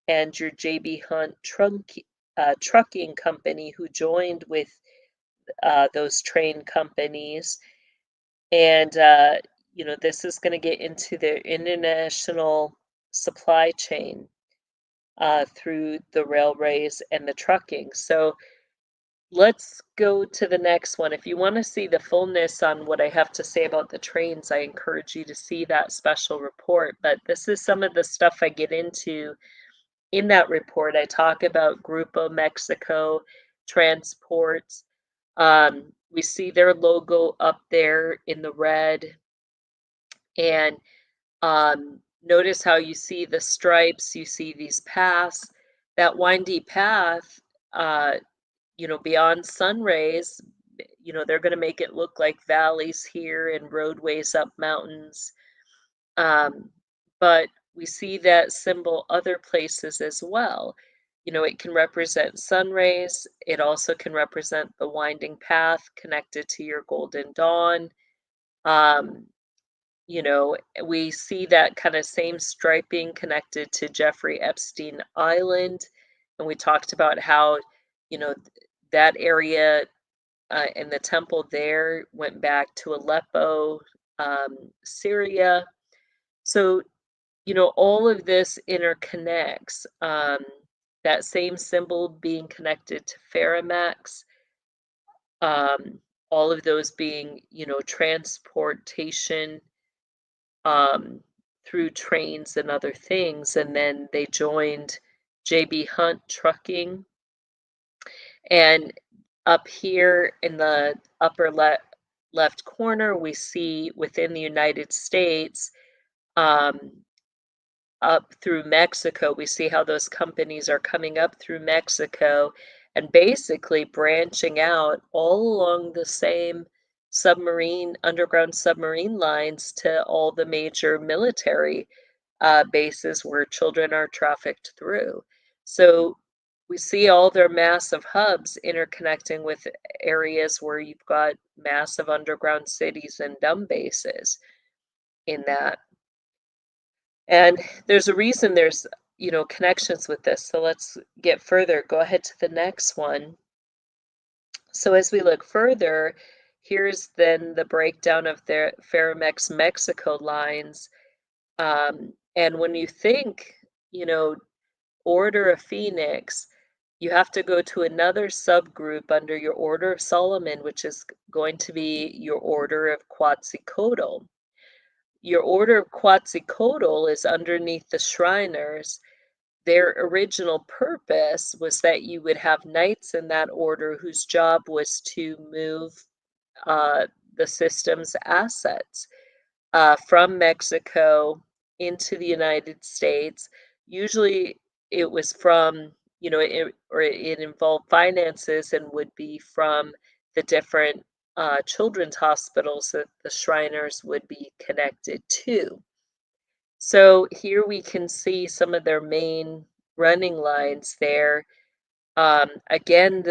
[SPEAKER 2] and your JB Hunt trucking company who joined with those train companies. And, this is going to get into the international supply chain through the railways and the trucking. So let's go to the next one. If you want to see the fullness on what I have to say about the trains, I encourage you to see that special report. But this is some of the stuff I get into in that report. I talk about Grupo Mexico transports. We see their logo up there in the red, and notice how you see the stripes, you see these paths, that windy path, beyond sun rays, they're going to make it look like valleys here and roadways up mountains. But we see that symbol other places as well. It can represent sun rays. It also can represent the winding path connected to your golden dawn. Um, we see that kind of same striping connected to Jeffrey Epstein Island. And we talked about how, that area and the temple there went back to Aleppo, Syria. So all of this interconnects. That same symbol being connected to Ferromex, um, all of those being, transportation um, through trains and other things. And then they joined JB Hunt Trucking. And up here in the upper left corner, we see within the United States, um, up through Mexico, we see how those companies are coming up through Mexico and basically branching out all along the same underground submarine lines to all the major military bases where children are trafficked through. So we see all their massive hubs interconnecting with areas where you've got massive underground cities and dumb bases in that. And there's a reason there's, connections with this. So let's get further. Go ahead to the next one. So as we look further, here's then the breakdown of the Ferromex Mexico lines. And when you think, Order of Phoenix, you have to go to another subgroup under your Order of Solomon, which is going to be your Order of Quetzalcoatl. Your Order of Quetzalcoatl is underneath the Shriners. Their original purpose was that you would have knights in that order whose job was to move the system's assets from Mexico into the United States. Usually it was from, it involved finances and would be from the different children's hospitals that the Shriners would be connected to. So here we can see some of their main running lines there. Again,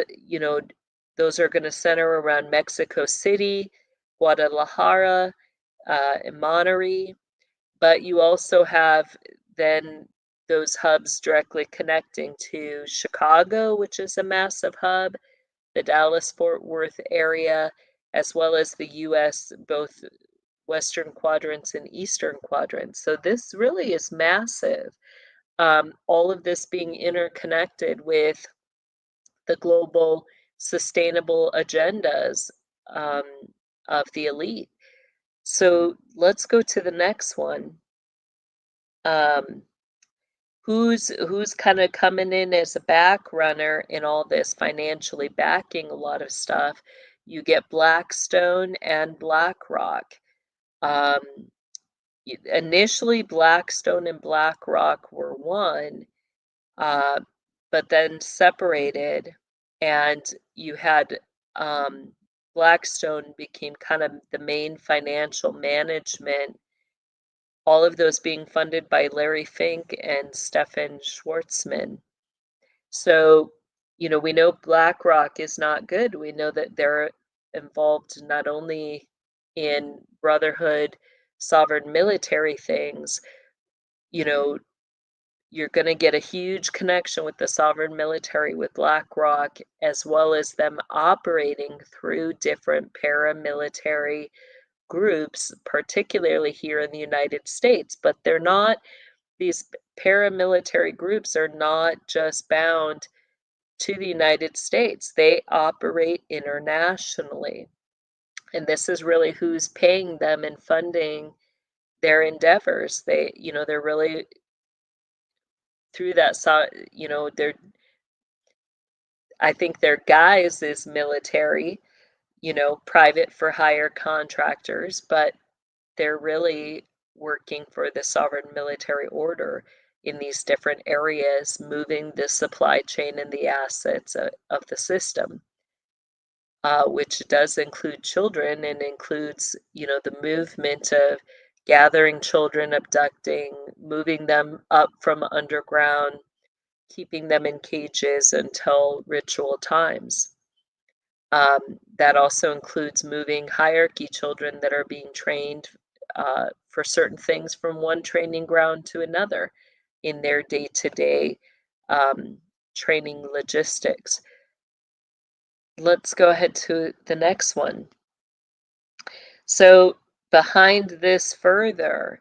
[SPEAKER 2] those are going to center around Mexico City, Guadalajara, and Monterrey. But you also have then those hubs directly connecting to Chicago, which is a massive hub, the Dallas-Fort Worth area, as well as the U.S., both Western quadrants and Eastern quadrants. So this really is massive. All of this being interconnected with the global sustainable agendas um, of the elite. So let's go to the next one. Who's kind of coming in as a back runner in all this, financially backing a lot of stuff? You get Blackstone and BlackRock. Um, Initially, Blackstone and BlackRock were one, uh, but then separated, and you had Blackstone became kind of the main financial management, all of those being funded by Larry Fink and Stefan Schwarzman. So, we know BlackRock is not good. We know that they're involved not only in brotherhood, sovereign military things, you know, you're going to get a huge connection with the sovereign military with BlackRock, as well as them operating through different paramilitary groups, particularly here in the United States. But these paramilitary groups are not just bound to the United States, they operate internationally. And this is really who's paying them and funding their endeavors. They're really through that, I think their guise is military, private for hire contractors, but they're really working for the sovereign military order in these different areas, moving the supply chain and the assets of the system, which does include children and includes, the movement of gathering children, abducting, moving them up from underground, keeping them in cages until ritual times. That also includes moving hierarchy children that are being trained for certain things from one training ground to another in their day-to-day training logistics. Let's go ahead to the next one. So behind this further,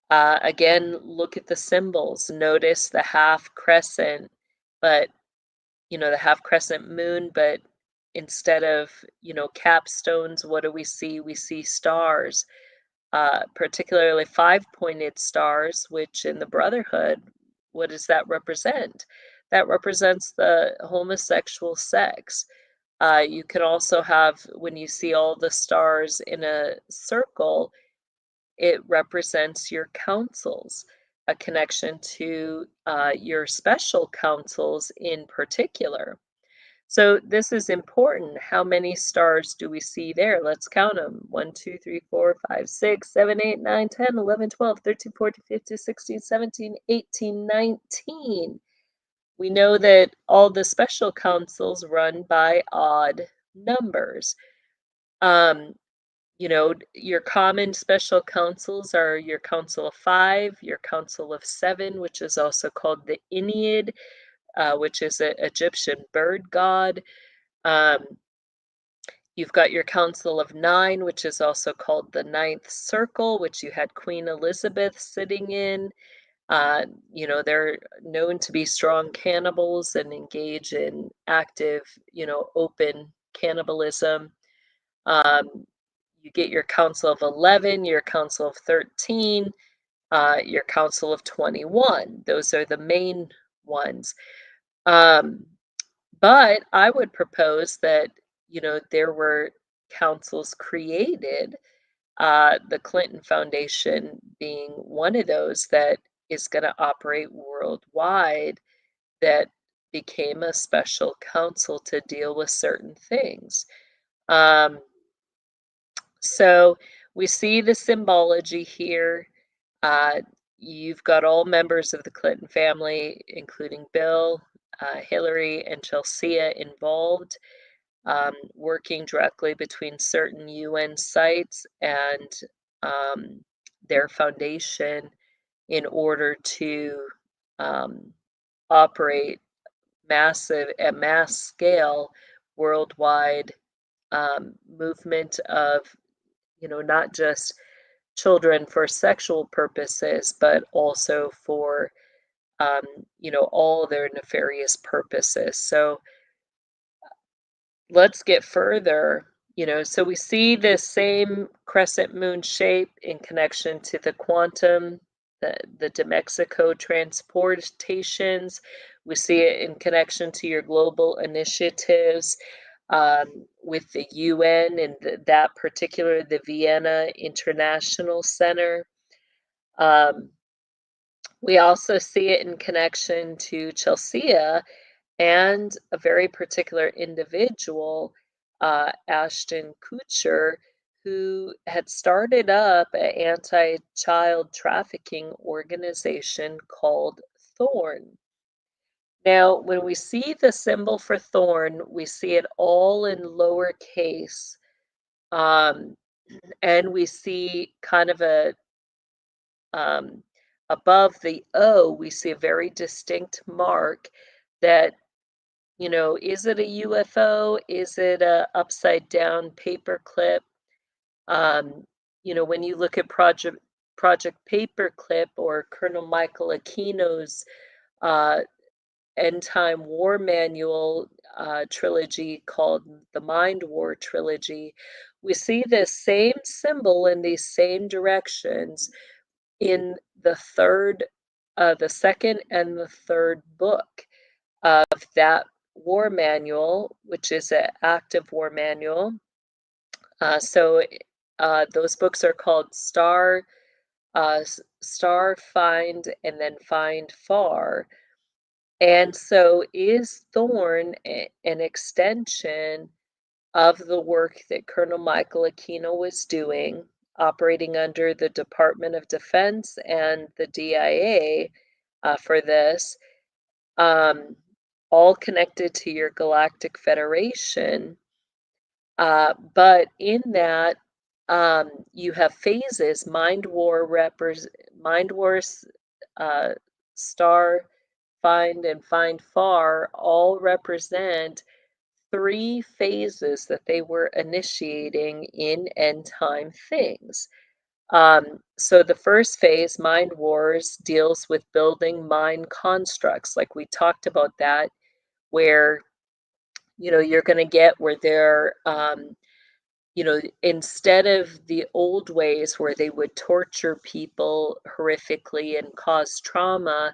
[SPEAKER 2] Again, look at the symbols. Notice the half crescent, but the half crescent moon, but instead of, capstones, what do we see? We see stars, particularly five-pointed stars, which in the Brotherhood, what does that represent? That represents the homosexual sex. You can also have, when you see all the stars in a circle, it represents your councils, a connection to your special councils in particular. So this is important. How many stars do we see there? Let's count them. 1, 2, 3, 4, 5, 6, 7, 8, 9, 10, 11, 12, 13, 14, 15, 16, 17, 18, 19. We know that all the special councils run by odd numbers. Um, your common special councils are your council of 5, your council of 7, which is also called the Ennead, which is an Egyptian bird god. Um, you've got your council of 9, which is also called the ninth circle, which you had Queen Elizabeth sitting in. They're known to be strong cannibals and engage in active, open cannibalism. You get your council of 11, your council of 13, your council of 21. Those are the main ones. But I would propose that, there were councils created, the Clinton Foundation being one of those that is going to operate worldwide, that became a special council to deal with certain things. So we see the symbology here. Uh, you've got all members of the Clinton family, including Bill, Hillary, and Chelsea involved, working directly between certain UN sites and their foundation in order to operate at mass scale worldwide movement of, not just children for sexual purposes, but also for, all their nefarious purposes. So let's get further. So we see this same crescent moon shape in connection to the quantum, the de Mexico transportations. We see it in connection to your global initiatives with the UN and that particular, the Vienna International Center. We also see it in connection to Chelsea and a very particular individual, Ashton Kutcher, who had started up an anti-child trafficking organization called Thorn. Now, when we see the symbol for Thorn, we see it all in lowercase, um, and we see kind of um, above the O, we see a very distinct mark that, is it a UFO? Is it a upside down paperclip? When you look at Project Paperclip or Colonel Michael Aquino's uh, end time war manual trilogy called the Mind War trilogy, we see this same symbol in these same directions in the second and the third book of that war manual, which is an active war manual. So those books are called Star, Find, and then Find Far. And so is Thorn an extension of the work that Colonel Michael Aquino was doing, operating under the Department of Defense and the DIA for this, all connected to your Galactic Federation. But in that, you have phases. Mind Wars, Star, Find, and Find Far all represent 3 phases that they were initiating in end time things. So the first phase, Mind Wars, deals with building mind constructs. Like we talked about that, where you're going to get where they're instead of the old ways where they would torture people horrifically and cause trauma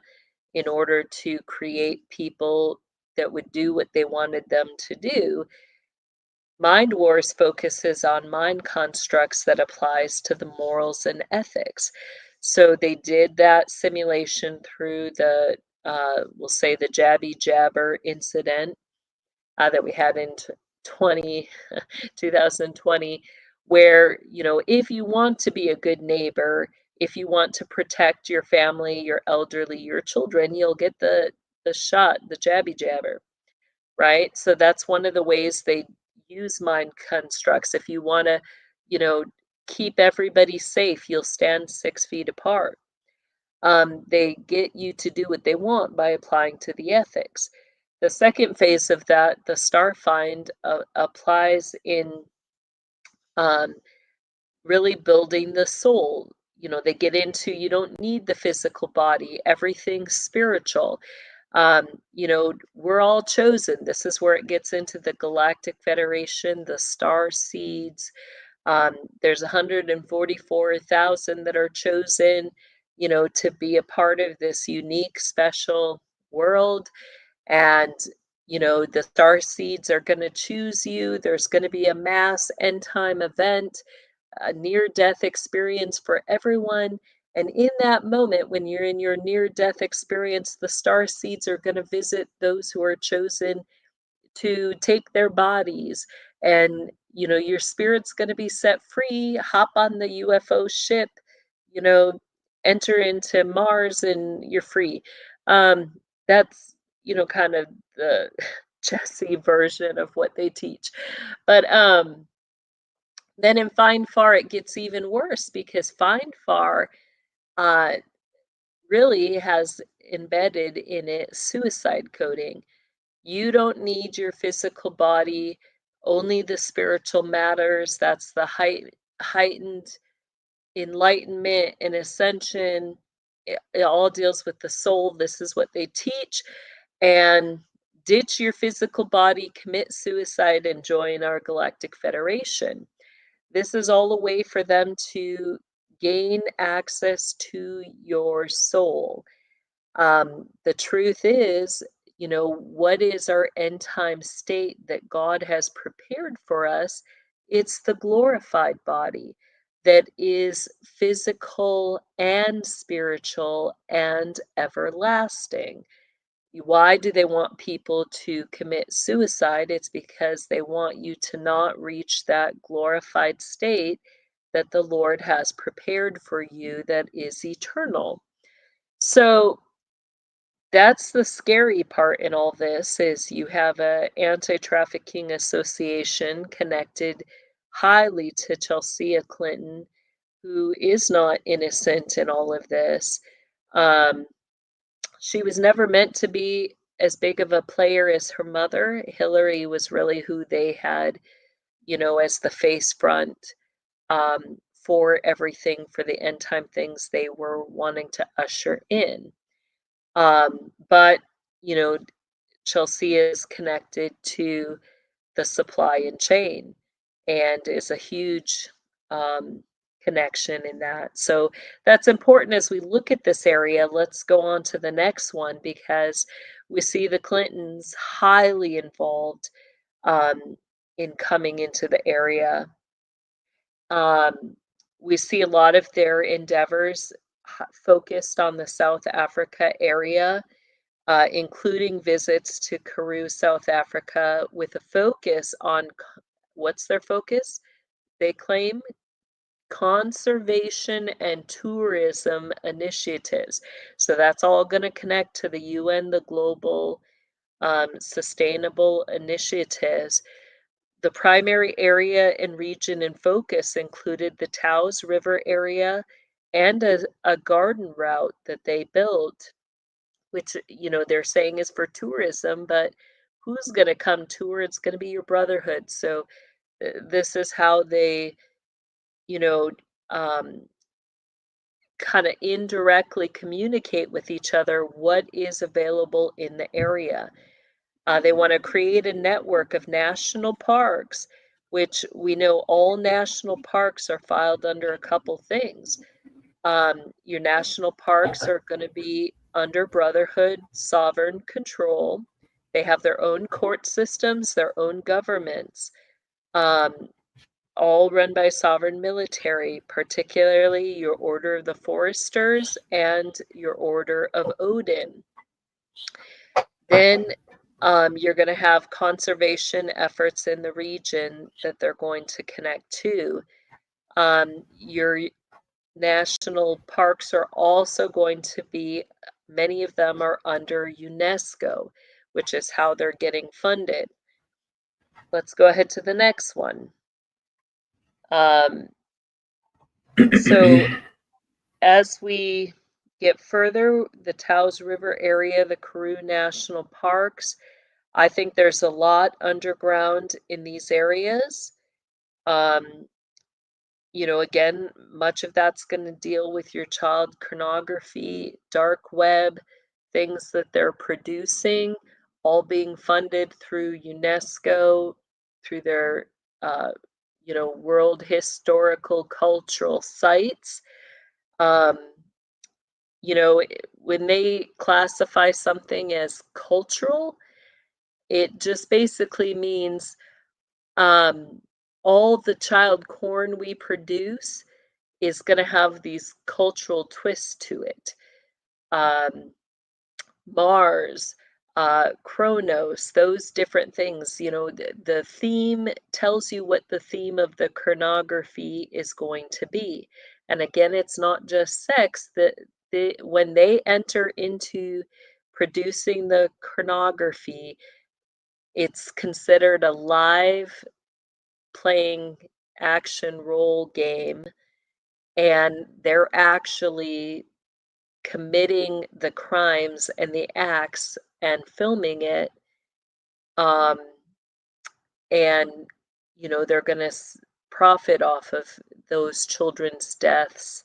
[SPEAKER 2] in order to create people that would do what they wanted them to do, Mind Wars focuses on mind constructs that applies to the morals and ethics. So they did that simulation through we'll say the Jabby Jabber incident that we had in 20 2020, where, if you want to be a good neighbor, if you want to protect your family, your elderly, your children, you'll get the shot, the Jabby Jabber, right? So that's one of the ways they use mind constructs. If you want to, you know, keep everybody safe, you'll stand 6 feet apart. They get you to do what they want by applying to the ethics. The second phase of that, the star find, applies in um, really building the soul. They get into you don't need the physical body, everything's spiritual. We're all chosen. This is where it gets into the Galactic Federation, the star seeds. Um, there's 144,000 that are chosen, to be a part of this unique, special world. And, the star seeds are going to choose you. There's going to be a mass end time event, a near death experience for everyone. And in that moment, when you're in your near death experience, the star seeds are going to visit those who are chosen to take their bodies. And, your spirit's going to be set free, hop on the UFO ship, you know, enter into Mars, and you're free. That's, kind of the Jesse version of what they teach. But then in Find Far, it gets even worse because Find Far uh, really has embedded in it suicide coding. You don't need your physical body, only the spiritual matters. That's the heightened enlightenment and ascension. It all deals with the soul. This is what they teach. And ditch your physical body, commit suicide, and join our Galactic Federation. This is all a way for them to gain access to your soul. The truth is, what is our end time state that God has prepared for us? It's the glorified body that is physical and spiritual and everlasting. Why do they want people to commit suicide? It's because they want you to not reach that glorified state that the Lord has prepared for you that is eternal. So that's the scary part in all this is you have a anti-trafficking association connected highly to Chelsea Clinton, who is not innocent in all of this. Um, she was never meant to be as big of a player as her mother. Hillary was really who they had, as the face front for everything for the end time things they were wanting to usher in. But, you know, Chelsea is connected to the supply and chain and is a huge um, connection in that. So that's important as we look at this area. Let's go on to the next one because we see the Clintons highly involved um, in coming into the area. Um, we see a lot of their endeavors focused on the South Africa area, including visits to Karoo, South Africa, with a focus on what's their focus? They claim conservation and tourism initiatives. So that's all going to connect to the UN, the global sustainable initiatives. The primary area and region in focus included the Taos River area and a garden route that they built, which, they're saying is for tourism, but who's going to come tour? It's going to be your brotherhood. So this is how they, you know, um, kind of indirectly communicate with each other what is available in the area. They want to create a network of national parks, which we know all national parks are filed under a couple things. Your national parks are going to be under brotherhood, sovereign control. They have their own court systems, their own governments, all run by sovereign military, particularly your Order of the Foresters and your Order of Odin. Then you're going to have conservation efforts in the region that they're going to connect to. Your national parks are also going to be, many of them are under UNESCO, which is how they're getting funded. Let's go ahead to the next one. So as we get further, the Taos River area, the Karoo National Parks, I think there's a lot underground in these areas. You know, again, much of that's going to deal with your child pornography, dark web, things that they're producing, all being funded through UNESCO, through their, you know, World Historical Cultural Sites. You know, when they classify something as cultural, it just basically means all the child porn we produce is going to have these cultural twists to it. Mars, Chronos, those different things, you know, the theme tells you what the theme of the pornography is going to be. And again, it's not just sex, that when they enter into producing the pornography, it's considered a live playing action role game, and they're actually committing the crimes and the acts and filming it, and you know they're going to profit off of those children's deaths,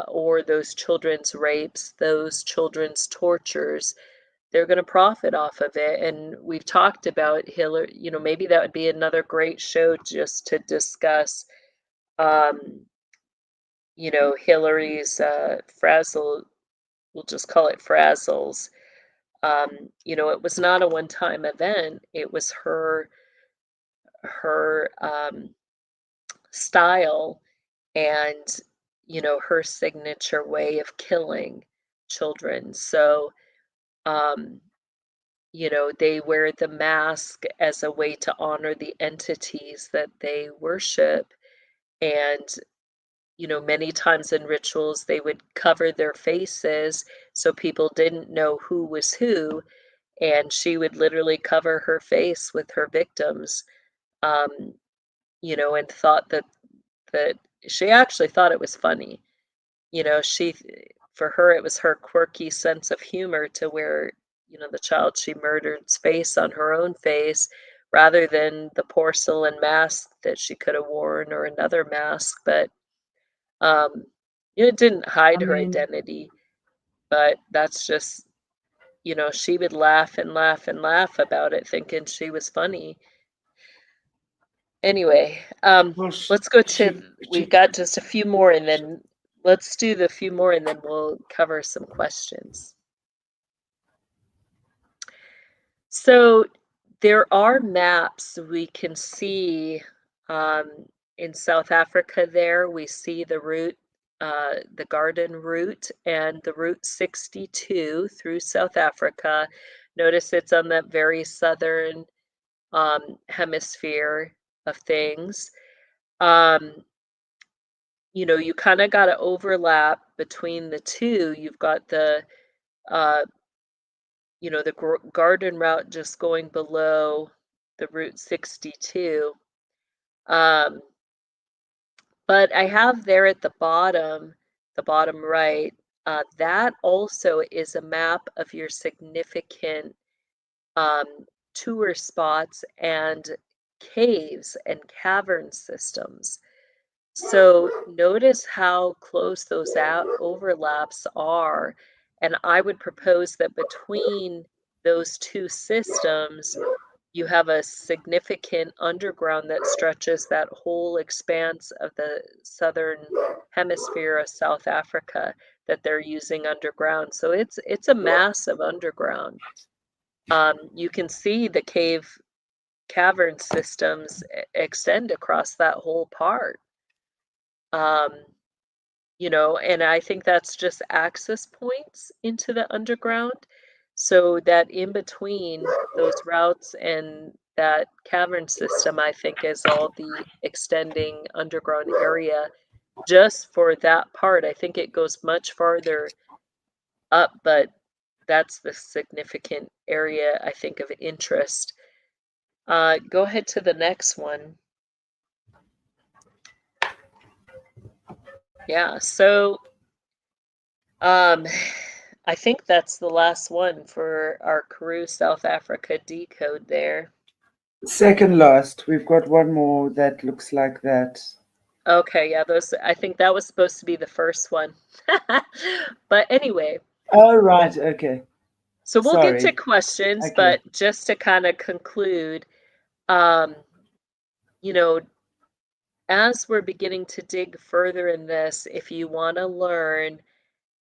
[SPEAKER 2] or those children's rapes, those children's tortures. They're going to profit off of it. And we've talked about Hillary, you know, maybe that would be another great show just to discuss, you know, Hillary's frazzle, we'll just call it frazzles. You know, it was not a one-time event. It was her style and, you know, her signature way of killing children. So, you know, they wear the mask as a way to honor the entities that they worship. And, you know, many times in rituals, they would cover their faces so people didn't know who was who. And she would literally cover her face with her victims, you know, and thought that she actually thought it was funny. You know, for her, it was her quirky sense of humor to wear, you know, the child she murdered's face on her own face rather than the porcelain mask that she could have worn or another mask. But, you know, it didn't
[SPEAKER 1] I
[SPEAKER 2] hide her
[SPEAKER 1] mean,
[SPEAKER 2] identity, but that's just, you know, she would laugh and laugh and laugh about it, thinking she was funny. Anyway,
[SPEAKER 1] well,
[SPEAKER 2] let's go to, we've got just a few more and then let's do the few more and then we'll cover some questions. So there are maps we can see, in South Africa there. We see the route, the garden route and the Route 62 through South Africa. Notice it's on that very southern hemisphere of things. You know, you kind of got to overlap between the two. You've got the, you know, the garden route just going below the Route 62. But I have there at the bottom right, that also is a map of your significant tour spots and caves and cavern systems. So notice how close those overlaps are. And I would propose that between those two systems, you have a significant underground that stretches that whole expanse of the southern hemisphere of South Africa that they're using underground. So it's a massive underground. You can see the cavern systems extend across that whole part. Um, and I think that's just access points into the underground. So that in between those routes and that cavern system, I think is all the extending underground area just for that part. I think it goes much farther up, but that's the significant area, I think, of interest. Go ahead to the next one. Yeah, so um, I think that's the last one for our Karoo, South Africa decode there.
[SPEAKER 1] Second last, we've got one more that looks like that.
[SPEAKER 2] Okay, yeah, I think that was supposed to be the first one. But anyway,
[SPEAKER 1] Oh, right. Okay.
[SPEAKER 2] so we'll get to
[SPEAKER 1] Sorry.
[SPEAKER 2] questions,
[SPEAKER 1] Okay.
[SPEAKER 2] but just to kind of conclude, um, you know, as we're beginning to dig further in this, if you want to learn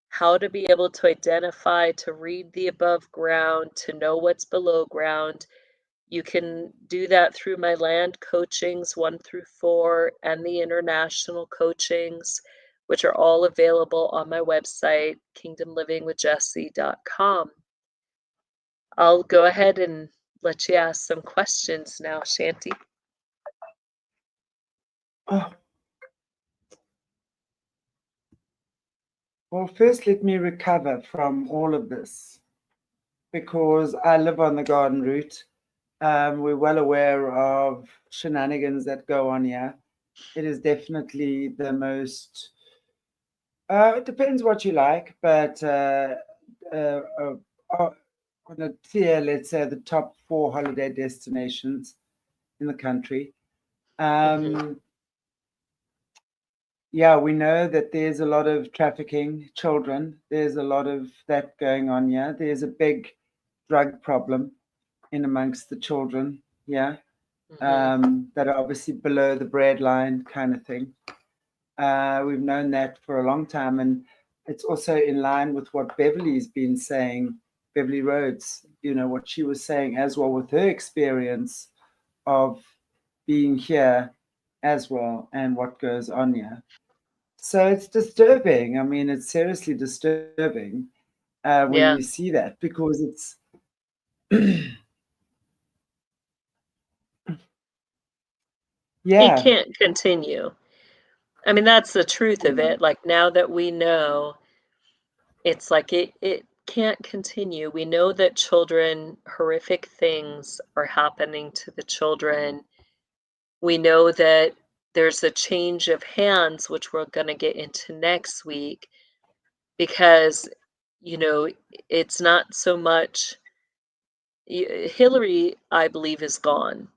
[SPEAKER 2] how to be able to identify, to read the above ground, to know what's below ground, you can do that through my land coachings 1 through 4 and the international coachings, which are all available on my website, kingdomlivingwithjessie.com. I'll go ahead and let you ask some questions now, Shanti.
[SPEAKER 1] Oh, well, first, let me recover from all of this because I live on the garden route. We're well aware of shenanigans that go on here. It is definitely the most, it depends what you like, but uh, uh, on a tier, let's say the top 4 holiday destinations in the country.
[SPEAKER 2] Hmm.
[SPEAKER 1] Yeah, we know that there's a lot of trafficking children. There's a lot of that going on here. There's a big drug problem in amongst the children, yeah,
[SPEAKER 2] Hmm.
[SPEAKER 1] that are obviously below the breadline kind of thing. We've known that for a long time, and it's also in line with what Beverly's been saying, Beverly Rhodes, what she was saying as well with her experience of being here as well and what goes on here. So it's disturbing. I mean, it's seriously disturbing when you
[SPEAKER 2] Yeah,
[SPEAKER 1] see that because it's,
[SPEAKER 2] it
[SPEAKER 1] yeah,
[SPEAKER 2] can't continue. I mean, that's the truth of it. Like now that we know, it's like it can't continue. We know that horrific things are happening to the children. We know that there's a change of hands, which we're going to get into next week, because, you know, it's not so much Hillary, I believe, is gone.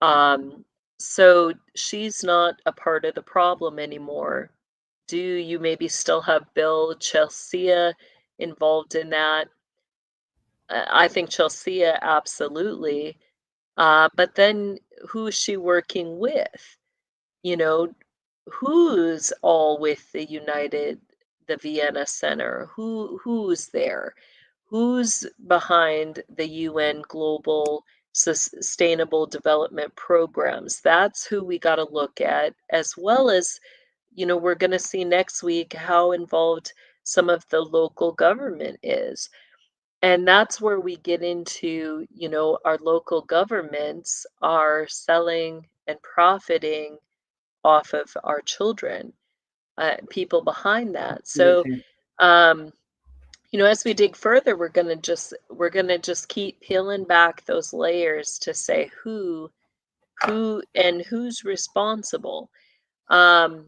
[SPEAKER 2] Um, so she's not a part of the problem anymore. Do you maybe still have Bill Chelsea involved in that? I think Chelsea absolutely. But then who's she working with? You know, who's all with the Vienna Center? Who's there? Who's behind the UN Global Sustainable Development Programs? That's who we got to look at, as well as, we're going to see next week how involved some of the local government is. And that's where we get into, our local governments are selling and profiting off of our children, people behind that. So,
[SPEAKER 1] absolutely.
[SPEAKER 2] um, as we dig further, we're gonna just keep peeling back those layers to say who and who's responsible. Um,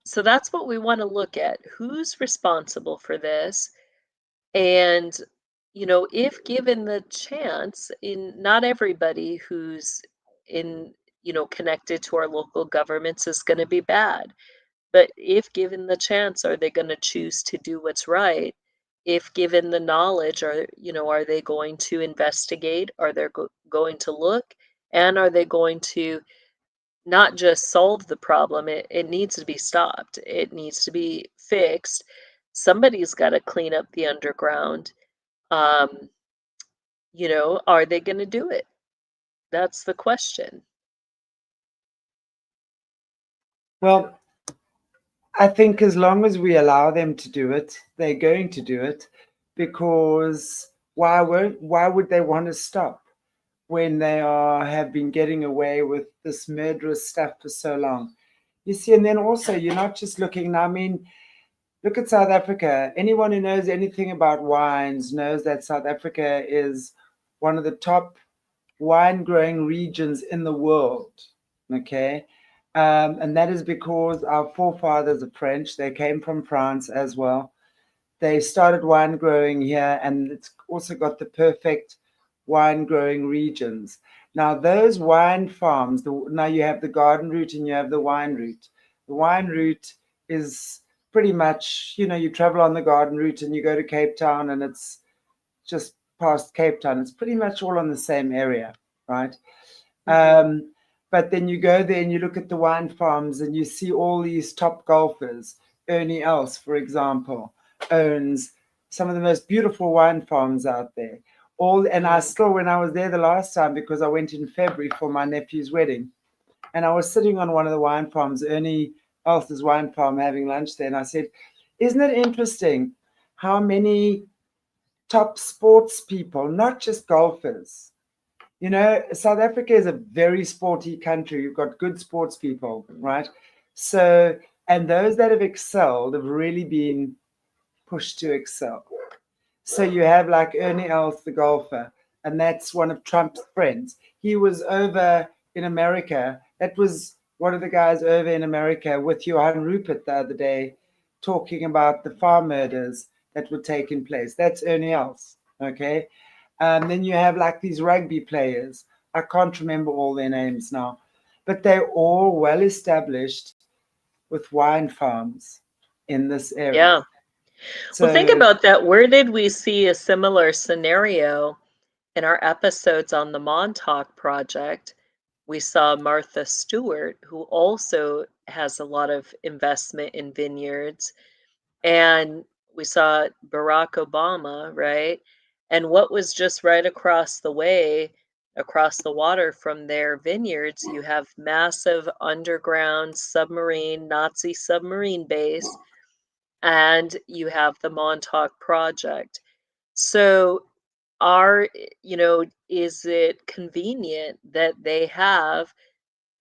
[SPEAKER 2] so that's what we want to look at. Who's responsible for this? And, if given the chance, in not everybody who's in connected to our local governments is going to be bad. But if given the chance, are they going to choose to do what's right? If given the knowledge, are they going to investigate? Are they going to look? And are they going to not just solve the problem? It needs to be stopped. It needs to be fixed. Somebody's got to clean up the underground. Um, are they going to do it? That's the question.
[SPEAKER 1] Well, I think as long as we allow them to do it, they're going to do it, because why would they want to stop when they have been getting away with this murderous stuff for so long? You see, and then also you're not just looking. I mean, look at South Africa. Anyone who knows anything about wines knows that South Africa is one of the top wine growing regions in the world. Okay. And that is because our forefathers are French. They came from France as well. They started wine growing here, and it's also got the perfect wine growing regions. Now, those wine farms, now you have the garden route and you have the wine route. The wine route is pretty much, you travel on the garden route and you go to Cape Town, and it's just past Cape Town. It's pretty much all on the same area, right? Um, but then you go there and you look at the wine farms and you see all these top golfers. Ernie Els, for example, owns some of the most beautiful wine farms out there. And I still, when I was there the last time, because I went in February for my nephew's wedding, and I was sitting on one of the wine farms, Ernie Els's wine farm, having lunch there, and I said, "Isn't it interesting how many top sports people, not just golfers?" South Africa is a very sporty country. You've got good sports people, right? So, and those that have excelled have really been pushed to excel. So you have like Ernie Els, the golfer, and that's one of Trump's friends. He was over in America. That was one of the guys over in America with Johan Rupert the other day, talking about the farm murders that were taking place. That's Ernie Els, okay? Then you have like these rugby players. I can't remember all their names now, but they're all well established with wine farms in this area.
[SPEAKER 2] Yeah. Well, think
[SPEAKER 1] So,
[SPEAKER 2] about that. Where did we see a similar scenario in our episodes on the Montauk Project? We saw Martha Stewart, who also has a lot of investment in vineyards, and we saw Barack Obama, right? And what was just right across the way, across the water from their vineyards, you have massive underground submarine, Nazi submarine base, and you have the Montauk Project. So is it convenient that they have,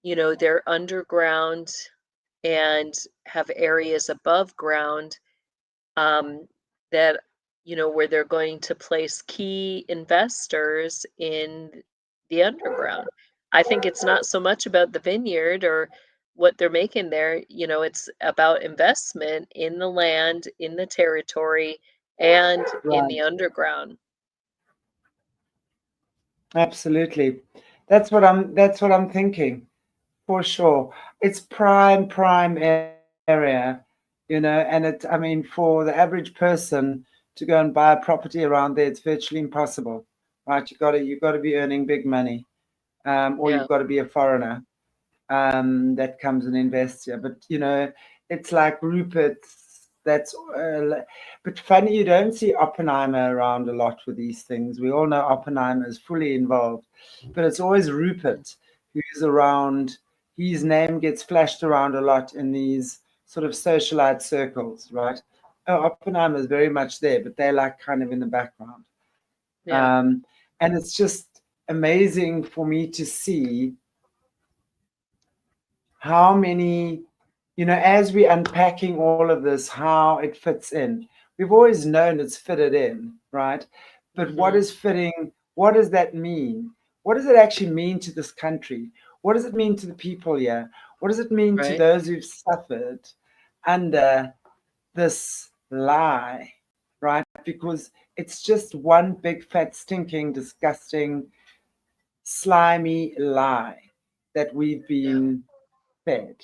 [SPEAKER 2] their underground and have areas above ground, um, that, where they're going to place key investors in the underground? I think it's not so much about the vineyard or what they're making there. It's about investment in the land, in the territory, and in
[SPEAKER 1] right,
[SPEAKER 2] the underground.
[SPEAKER 1] absolutely. That's what I'm thinking, for sure. It's prime area, and I mean, for the average person to go and buy a property around there, it's virtually impossible, right? You got to be earning big money, or
[SPEAKER 2] Yeah.
[SPEAKER 1] you've got to be a foreigner that comes and invests here. But it's like Rupert. That's but funny, you don't see Oppenheimer around a lot with these things. We all know Oppenheimer is fully involved, but it's always Rupert who's around. His name gets flashed around a lot in these sort of socialite circles, right? Oh, Oppenheimer is very much there, but they're like kind of in the background.
[SPEAKER 2] Yeah.
[SPEAKER 1] Um, and it's just amazing for me to see how many, as we're unpacking all of this, how it fits in. We've always known it's fitted in, right? But what
[SPEAKER 2] Hmm.
[SPEAKER 1] is fitting? What does that mean? What does it actually mean to this country? What does it mean to the people here? What does it mean to
[SPEAKER 2] Right.
[SPEAKER 1] those who've suffered under this lie, right? Because it's just one big, fat, stinking, disgusting, slimy lie that we've been fed.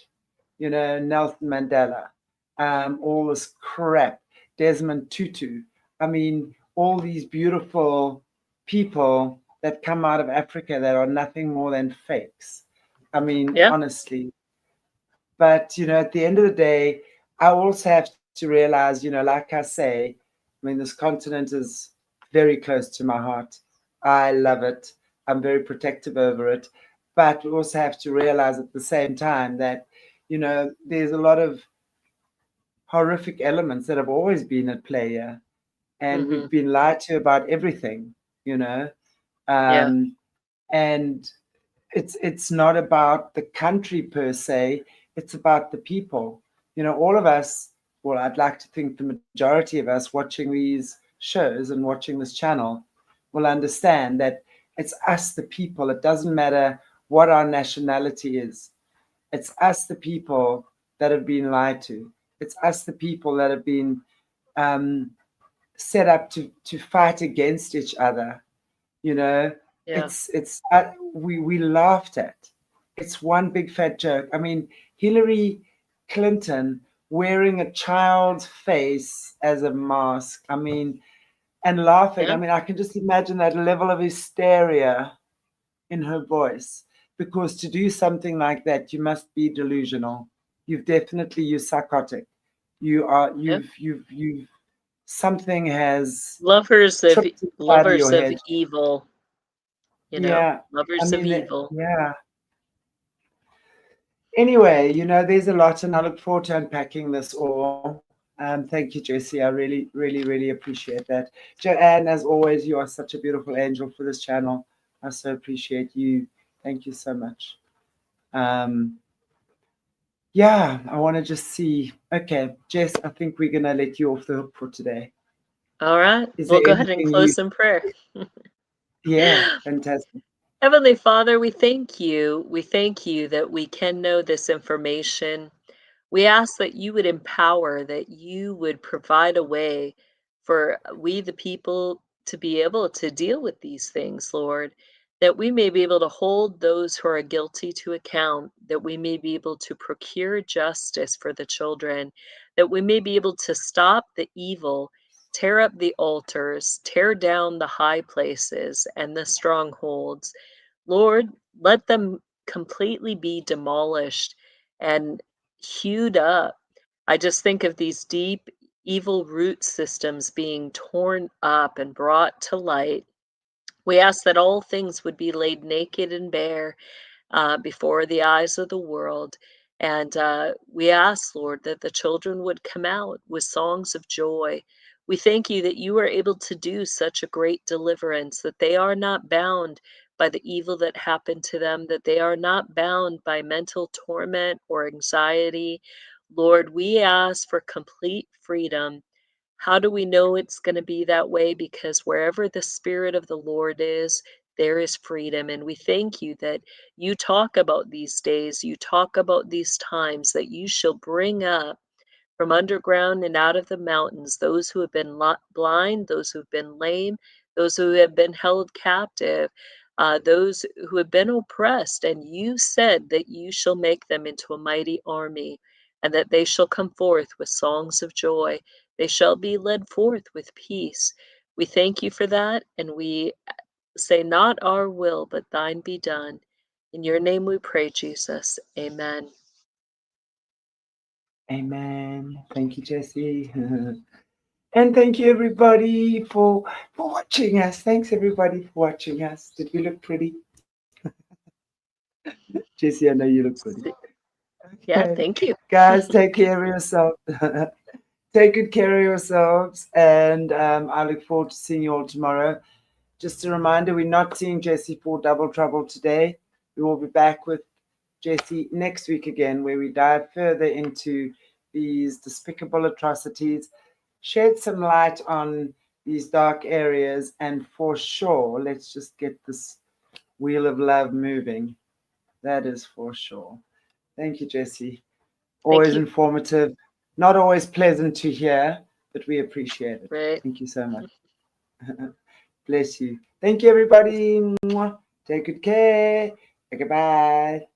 [SPEAKER 1] You know, Nelson Mandela, all this crap, Desmond Tutu. I mean, all these beautiful people that come out of Africa that are nothing more than fakes. I mean,
[SPEAKER 2] Yeah.
[SPEAKER 1] honestly. But, you know, at the end of the day, I also have to realize, you know, like I say, I mean, this continent is very close to my heart. I love it. I'm very protective over it. But we also have to realize at the same time that, you know, there's a lot of horrific elements that have always been at play here. And
[SPEAKER 2] Mm-hmm.
[SPEAKER 1] we've been lied to about everything, you know.
[SPEAKER 2] Yeah.
[SPEAKER 1] Um, and it's not about the country per se, it's about the people. You know, all of us, well, I'd like to think the majority of us watching these shows and watching this channel will understand that it's us the people. It doesn't matter what our nationality is. It's us the people that have been lied to. It's us the people that have been um, set up to fight against each other. You know,
[SPEAKER 2] Yeah.
[SPEAKER 1] it's we laughed at. It's one big fat joke. I mean, Hillary Clinton wearing a child's face as a mask. I mean, and laughing. I
[SPEAKER 2] Yeah.
[SPEAKER 1] mean, I can just imagine that level of hysteria in her voice. Because to do something like that, you must be delusional. You're psychotic.
[SPEAKER 2] Yeah.
[SPEAKER 1] You've something has
[SPEAKER 2] Lovers of
[SPEAKER 1] tripped inside of
[SPEAKER 2] lovers
[SPEAKER 1] your
[SPEAKER 2] of
[SPEAKER 1] head.
[SPEAKER 2] evil, you know,
[SPEAKER 1] Yeah, I
[SPEAKER 2] lovers of
[SPEAKER 1] mean,
[SPEAKER 2] evil.
[SPEAKER 1] yeah. Anyway, you know, there's a lot, and I look forward to unpacking this all. Thank you, Jesse. I really, really, really appreciate that. Joanne, as always, you are such a beautiful angel for this channel. I so appreciate you. Thank you so much. Um, yeah, I want to just see. Okay, Jess, I think we're gonna let you off the hook for today.
[SPEAKER 2] All right.
[SPEAKER 1] Is
[SPEAKER 2] We'll
[SPEAKER 1] there
[SPEAKER 2] go ahead and
[SPEAKER 1] anything you?
[SPEAKER 2] close in prayer.
[SPEAKER 1] Yeah, fantastic.
[SPEAKER 2] Heavenly Father, we thank you. We thank you that we can know this information. We ask that you would empower, that you would provide a way for we, the people, to be able to deal with these things, Lord, that we may be able to hold those who are guilty to account, that we may be able to procure justice for the children, that we may be able to stop the evil, tear up the altars, tear down the high places and the strongholds. Lord, let them completely be demolished and hewed up. I just think of these deep evil root systems being torn up and brought to light. We ask that all things would be laid naked and bare before the eyes of the world. And we ask, Lord, that the children would come out with songs of joy. We thank you that you are able to do such a great deliverance, that they are not bound by the evil that happened to them, that they are not bound by mental torment or anxiety. Lord, we ask for complete freedom. How do we know it's going to be that way? Because wherever the Spirit of the Lord is, there is freedom. And we thank you that you talk about these days, you talk about these times, that you shall bring up from underground and out of the mountains those who have been blind, those who have been lame, those who have been held captive, those who have been oppressed. And you said that you shall make them into a mighty army, and that they shall come forth with songs of joy. They shall be led forth with peace. We thank you for that, and we say, not our will, but thine be done. In your name we pray, Jesus. Amen.
[SPEAKER 1] Amen. Thank you, Jesse. And thank you everybody for watching us. Thanks everybody for watching us. Did we look pretty? Jesse, I know you look pretty.
[SPEAKER 2] Yeah,
[SPEAKER 1] Okay.
[SPEAKER 2] thank you.
[SPEAKER 1] Guys, take care of yourself. Take good care of yourselves. And I look forward to seeing you all tomorrow. Just a reminder, we're not seeing Jesse for Double Trouble today. We will be back with Jesse next week again, where we dive further into these despicable atrocities, shed some light on these dark areas, and for sure, let's just get this wheel of love moving. That is for sure. Thank you, Jesse.
[SPEAKER 2] Thank
[SPEAKER 1] Always
[SPEAKER 2] you.
[SPEAKER 1] informative, not always pleasant to hear, but we appreciate it.
[SPEAKER 2] Right.
[SPEAKER 1] Thank you so much. Bless you. Thank you, everybody. Mwah. Take good care. Goodbye.